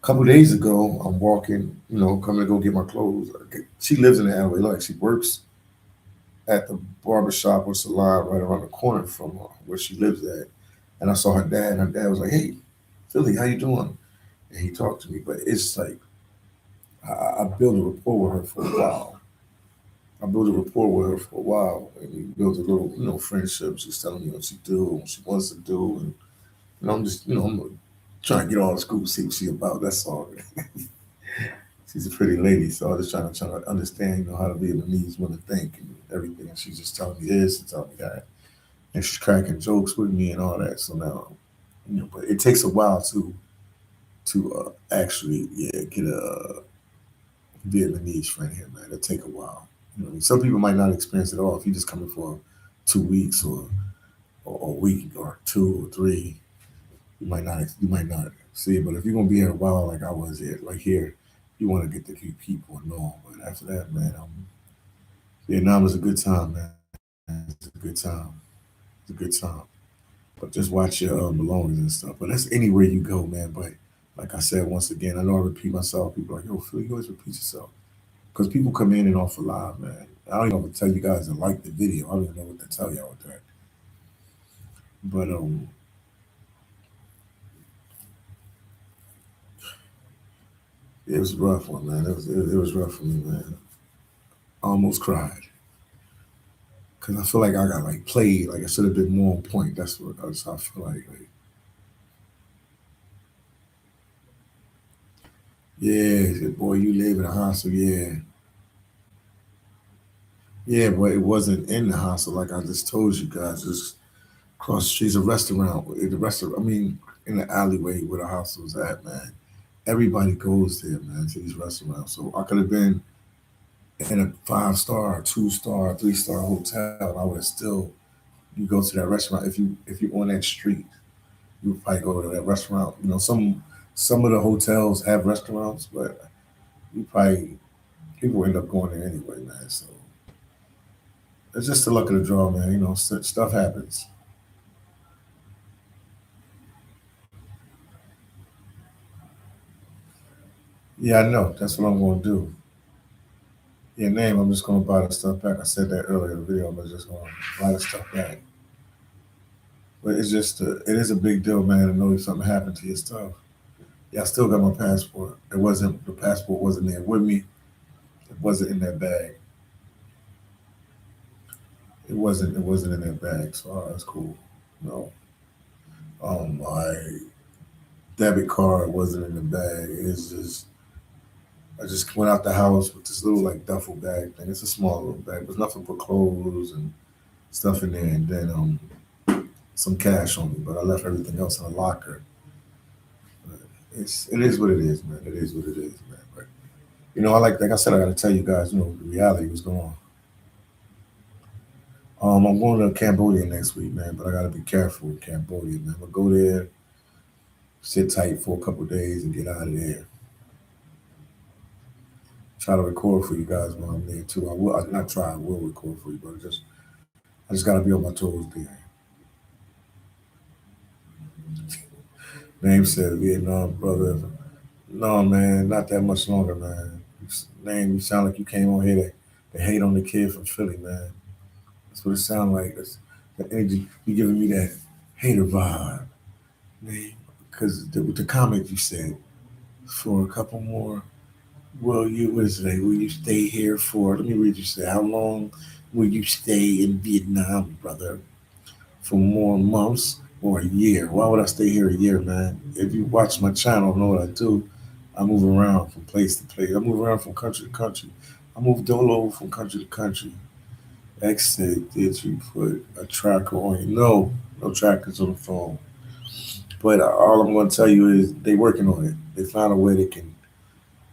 couple of days ago, I'm walking, coming to go get my clothes. She lives in the LA, like she works at the barbershop or salon right around the corner from where she lives at. And I saw her dad, and her dad was like, "Hey, Philly, how you doing?" And he talked to me. But it's like I built a rapport with her for a while. I built a rapport with her for a while, and we built a little, friendship. She's telling me what she do, what she wants to do, and I'm just, I'm trying to get all the school, see what she about. That's all. She's a pretty lady, so I'm just trying to understand, how the Vietnamese women think and everything. And she's just telling me this and telling me that, and she's cracking jokes with me and all that. So now, but it takes a while to actually get a Vietnamese friend here, man. It take a while. Some people might not experience it all. If you just coming for 2 weeks or a week or two or three, you might not see it. But if you're gonna be here a while, like I was here, like here, you want to get to keep people and know. But after that, man, Vietnam is a good time, man. It's a good time. It's a good time. But just watch your belongings and stuff. But that's anywhere you go, man. But like I said, once again, I know I repeat myself. People are like, "Yo, Phil, you always repeat yourself." Because people come in and off a live, man. I don't even know what to tell you guys to like the video. I don't even know what to tell y'all with that. But it was a rough one, man. It was rough for me, man. I almost cried because I feel like I got like played. Like I should have been more on point. That's how I feel like. Yeah, boy, you live in a hostel. Yeah, yeah, but it wasn't in the hostel. Like I just told you guys, just across the street's a restaurant. The restaurant. I mean, in the alleyway where the hostel's at, man. Everybody goes there, man, to these restaurants. So I could have been in a 5-star, 2-star, 3-star hotel. I would have still you go to that restaurant if you're on that street, you would probably go to that restaurant. Some of the hotels have restaurants, but you probably people end up going there anyway, man. So it's just the luck of the draw, man. Stuff happens. Yeah, I know. That's what I'm gonna do. Yeah, name. I'm just gonna buy the stuff back. I said that earlier in the video. I'm just gonna buy the stuff back. But it is a big deal, man, to know if something happened to your stuff. Yeah, I still got my passport. The passport wasn't there with me. It wasn't in that bag. It wasn't in that bag. So that's cool. No. My debit card wasn't in the bag. It's just I just went out the house with this little like duffel bag thing. It's a small little bag, but nothing but clothes and stuff in there, and then some cash on me. But I left everything else in a locker. It is what it is, man. It is what it is, man. But I like I said, I got to tell you guys, the reality was going on. I'm going to Cambodia next week, man. But I got to be careful with Cambodia, man. I'm gonna go there, sit tight for a couple of days, and get out of there. Try to record for you guys while I'm there too. I will I, not try. I will record for you, but I just got to be on my toes there. Name said Vietnam, brother. No, man, not that much longer, man. Name, you sound like you came on here to hate on the kid from Philly, man. That's what it sounds like. That's the energy you giving me, that hater vibe, name. Because with the comment you said, for a couple more, what is it? Will you stay here for? Let me read you. Say, how long will you stay in Vietnam, brother? For more months or a year? Why would I stay here a year, man? If you watch my channel, know what I do. I move around from place to place. I move around from country to country. I move dolo from country to country. Exit, did you put a tracker on you? No, no trackers on the phone. But all I'm going to tell you is they working on it. They found a way they can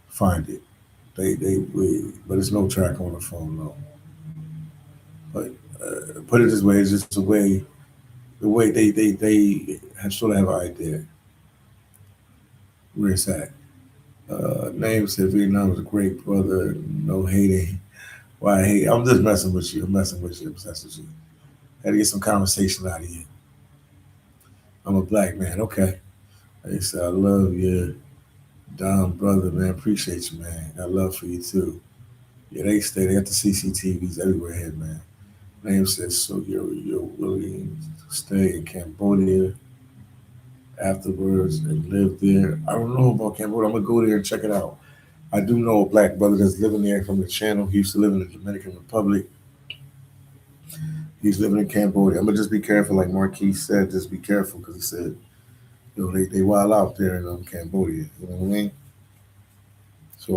find it. But it's no tracker on the phone, no. But put it this way, it's just the way they have sort of have an idea where it's at. Name said Vietnam is a great brother, no hating. Why hate? I'm just messing with you. I'm messing with you. I'm obsessed with you. Had to get some conversation out of you. I'm a black man. Okay. They said I love you, Don brother, man. Appreciate you, man. Got love for you too. Yeah, they got the CCTVs everywhere here, man. Name says so you're willing to stay in Cambodia afterwards and live there. I don't know about Cambodia. I'm gonna go there and check it out. I do know a black brother that's living there from the channel. He used to live in the Dominican Republic. He's living in Cambodia. I'm gonna just be careful, like Marquis said. Just be careful because he said, they wild out there in Cambodia. You know what I mean? So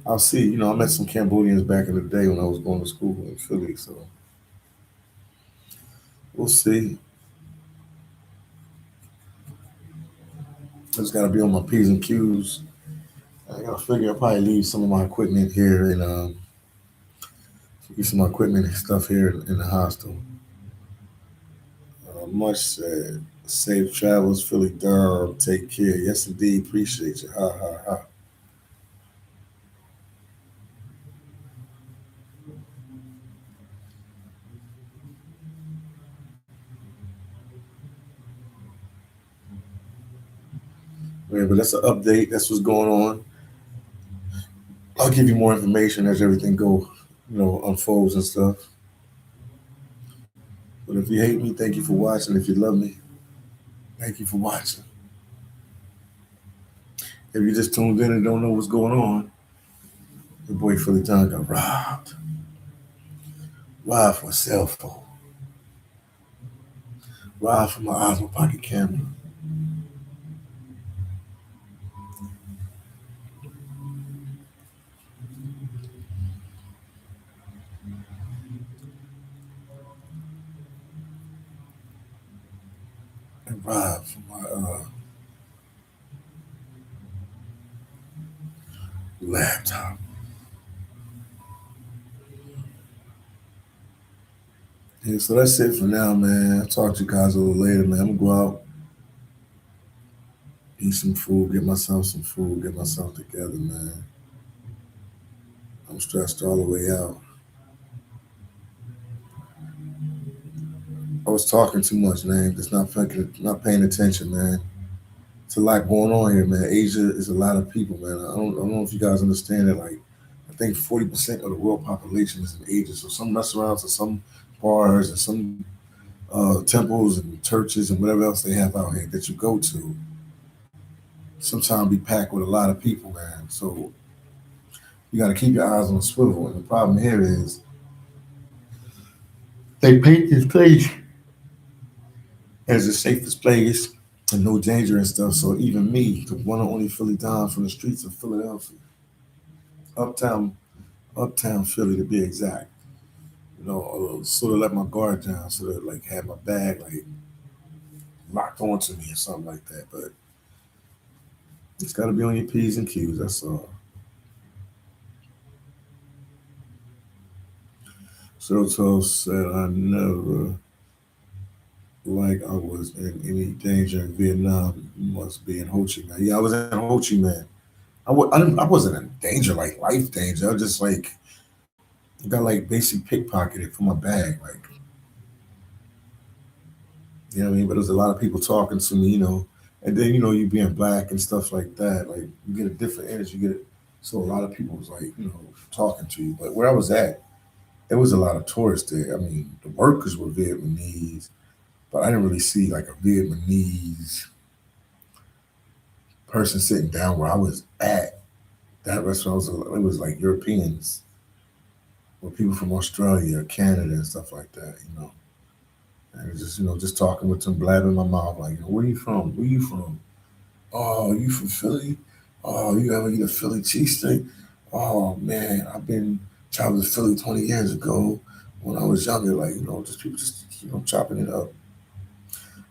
I'll see. I met some Cambodians back in the day when I was going to school in Philly. So we'll see. I just gotta be on my P's and Q's. I gotta figure I'll probably leave some of my equipment here and leave some of my equipment and stuff here in the hostel. Much said. Safe travels, Philly Durham. Take care. Yes, indeed. Appreciate you. Ha ha ha. Yeah, but that's an update. That's what's going on. I'll give you more information as everything unfolds and stuff. But if you hate me, thank you for watching. If you love me, thank you for watching. If you just tuned in and don't know what's going on, your boy Philly John got robbed. Robbed for a cell phone. Robbed for my Osmo Pocket camera. And robbed for my laptop. Yeah, so that's it for now, man. I'll talk to you guys a little later, man. I'm gonna go out, eat some food, get myself some food, get myself together, man. I'm stressed all the way out. I was talking too much, man. Just not paying attention, man. It's a lot going on here, man. Asia is a lot of people, man. I don't know if you guys understand it. Like, I think 40% of the world population is in Asia. So some restaurants and some bars and some temples and churches and whatever else they have out here that you go to, sometimes be packed with a lot of people, man. So you got to keep your eyes on the swivel. And the problem here is they paint this place as the safest place and no danger and stuff. So even me, the one and only Philly Don from the streets of Philadelphia, uptown, uptown Philly to be exact. Sort of let my guard down, sort of like had my bag like locked onto me or something like that. But it's got to be on your P's and Q's. That's all. So said I never like I was in any danger in Vietnam. Must be in Ho Chi Minh. Yeah, I was in Ho Chi Minh. I wasn't in danger, like life danger. I was just like got like basic pickpocketed for my bag, like you know what I mean. But there's a lot of people talking to me, and then you being black and stuff like that, like you get a different energy. You get it. So a lot of people was like talking to you. But where I was at, there was a lot of tourists there. I mean, the workers were Vietnamese, but I didn't really see like a Vietnamese person sitting down where I was at. That restaurant it was like Europeans or people from Australia or Canada and stuff like that. And just just talking with them, blabbing my mouth like, where you from? Where you from? Oh, you from Philly? Oh, you ever eat a Philly cheesesteak? Oh man, I've been traveling to Philly 20 years ago when I was younger. Like just people just chopping it up.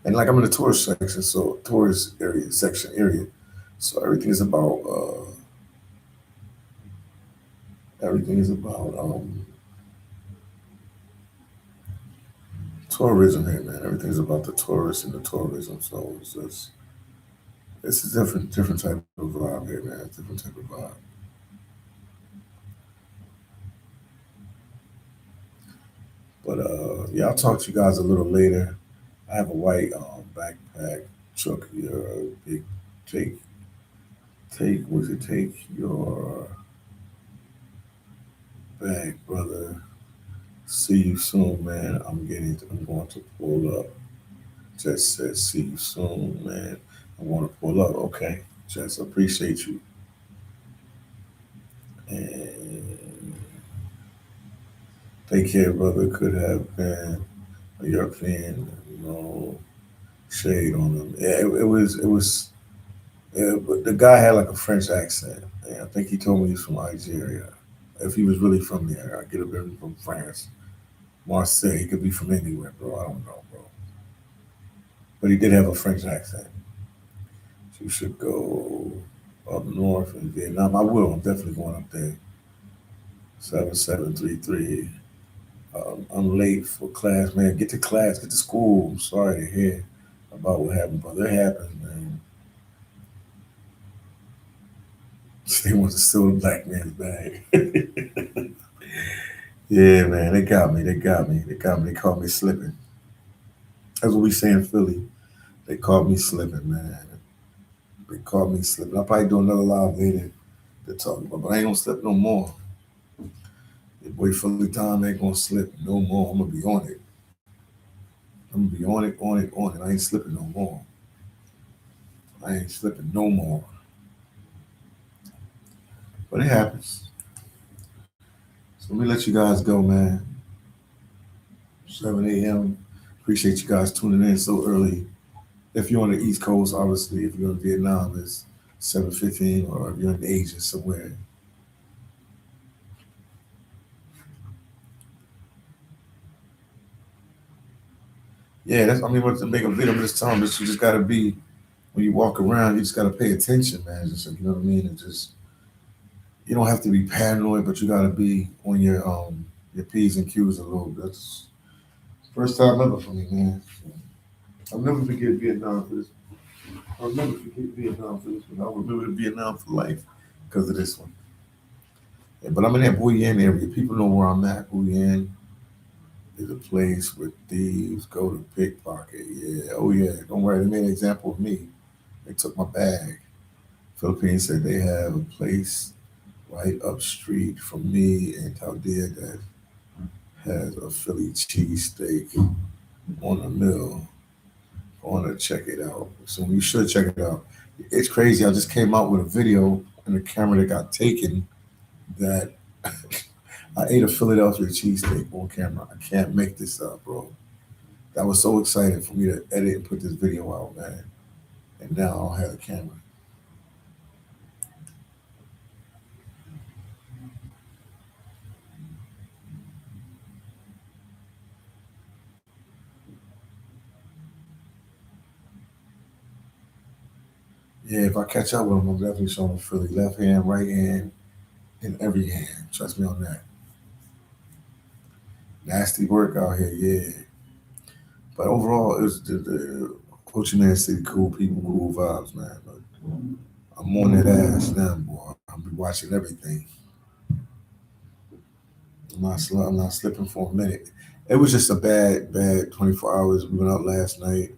And like I'm in the tourist section, so tourist area section area. So everything is about tourism here, man. Everything's about the tourists and the tourism. So it's a different type of vibe here, man. Different type of vibe. But yeah, I'll talk to you guys a little later. I have a white backpack truck here. Big take take was it take your bag, brother. See you soon, man. I'm going to pull up. Just said see you soon, man. I want to pull up. Okay. Just appreciate you. And take care, brother. Could have been a European, shade on them. Yeah, it was. But the guy had like a French accent. Yeah, I think he told me he's from Algeria. If he was really from there, I could have been from France, Marseille. He could be from anywhere, bro. I don't know, bro. But he did have a French accent. So you should go up north in Vietnam. I will. I'm definitely going up there. 7733. I'm late for class, man. Get to class. Get to school. I'm sorry to hear about what happened, but it happened, man. They want to steal the black man's bag. Yeah, man. They got me. They got me. They got me. They caught me slipping. That's what we say in Philly. They caught me slipping, man. They caught me slipping. I'll probably do another live later to talk about, but I ain't gonna slip no more. Your boy Philly Time ain't gonna slip no more. I'm gonna be on it. I'm gonna be on it, on it, on it. I ain't slipping no more. I ain't slipping no more. But it happens. So let me let you guys go, man. 7 a.m. Appreciate you guys tuning in so early. If you're on the East Coast, obviously, if you're in Vietnam, it's 7:15, or if you're in Asia somewhere. Yeah, that's. I mean, what to make a video, I'm just telling you, you just gotta be when you walk around, you just gotta pay attention, man. Just you know what I mean, and just you don't have to be paranoid, but you gotta be on your P's and Q's a little bit. That's first time ever for me, man. I'll never forget Vietnam for this. I'll never forget Vietnam for this one. I'll remember Vietnam for life because of this one. Yeah, but I'm in that Bui Vien area. People know where I'm at. Bui Vien is a place where thieves go to pickpocket. Yeah, oh yeah. Don't worry, they made an example of me. They took my bag. Philippines said they have a place right up street from me in Taldea that has a Philly cheesesteak on the mill. I want to check it out. So you should check it out. It's crazy. I just came out with a video and a camera that got taken that I ate a Philadelphia cheesesteak on camera. I can't make this up, bro. That was so exciting for me to edit and put this video out, man. And now I don't have a camera. Yeah, if I catch up with him, I'm definitely showing him Philly left hand, right hand, and every hand. Trust me on that. Nasty work out here, yeah. But overall, it was the Ho Chi Minh City, cool people, cool vibes, man. But I'm on that ass now, boy. I'll be watching everything. I'm not slipping for a minute. It was just a bad 24 hours. We went out last night.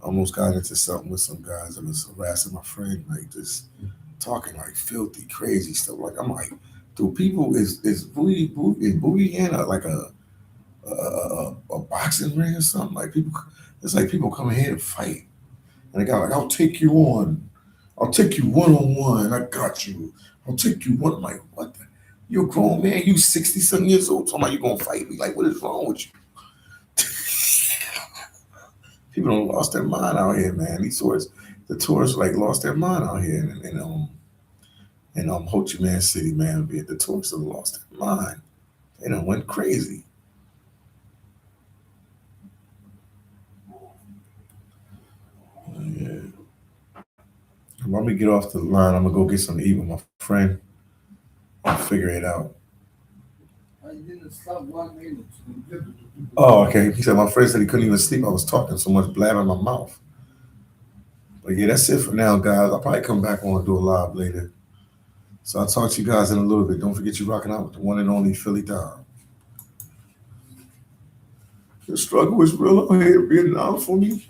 Almost got into something with some guys. I was harassing my friend, like just talking like filthy, crazy stuff. Like I'm like, dude, people is Bui Vien like a boxing ring or something? Like people, it's like people coming here to fight, and the guy like, I'll take you on, I'll take you one on one. I got you. I'll take you one. I'm like, what? You're a grown man. You 60-some years old. Talking about you gonna fight me? Like, what is wrong with you? People don't lost their mind out here, man. The tourists like lost their mind out here, in Ho Chi Minh City, man. The tourists have lost their mind. They done went crazy. Yeah. Let me get off the line. I'm gonna go get something to eat with my friend and figure it out. I didn't stop 1 minute. Oh, okay. He said my friend said he couldn't even sleep. I was talking so much, blabbing my mouth. But yeah, that's it for now, guys. I'll probably come back on and do a live later. So I'll talk to you guys in a little bit. Don't forget you rocking out with the one and only Philly Dog. The struggle is real out here in Vietnam for me.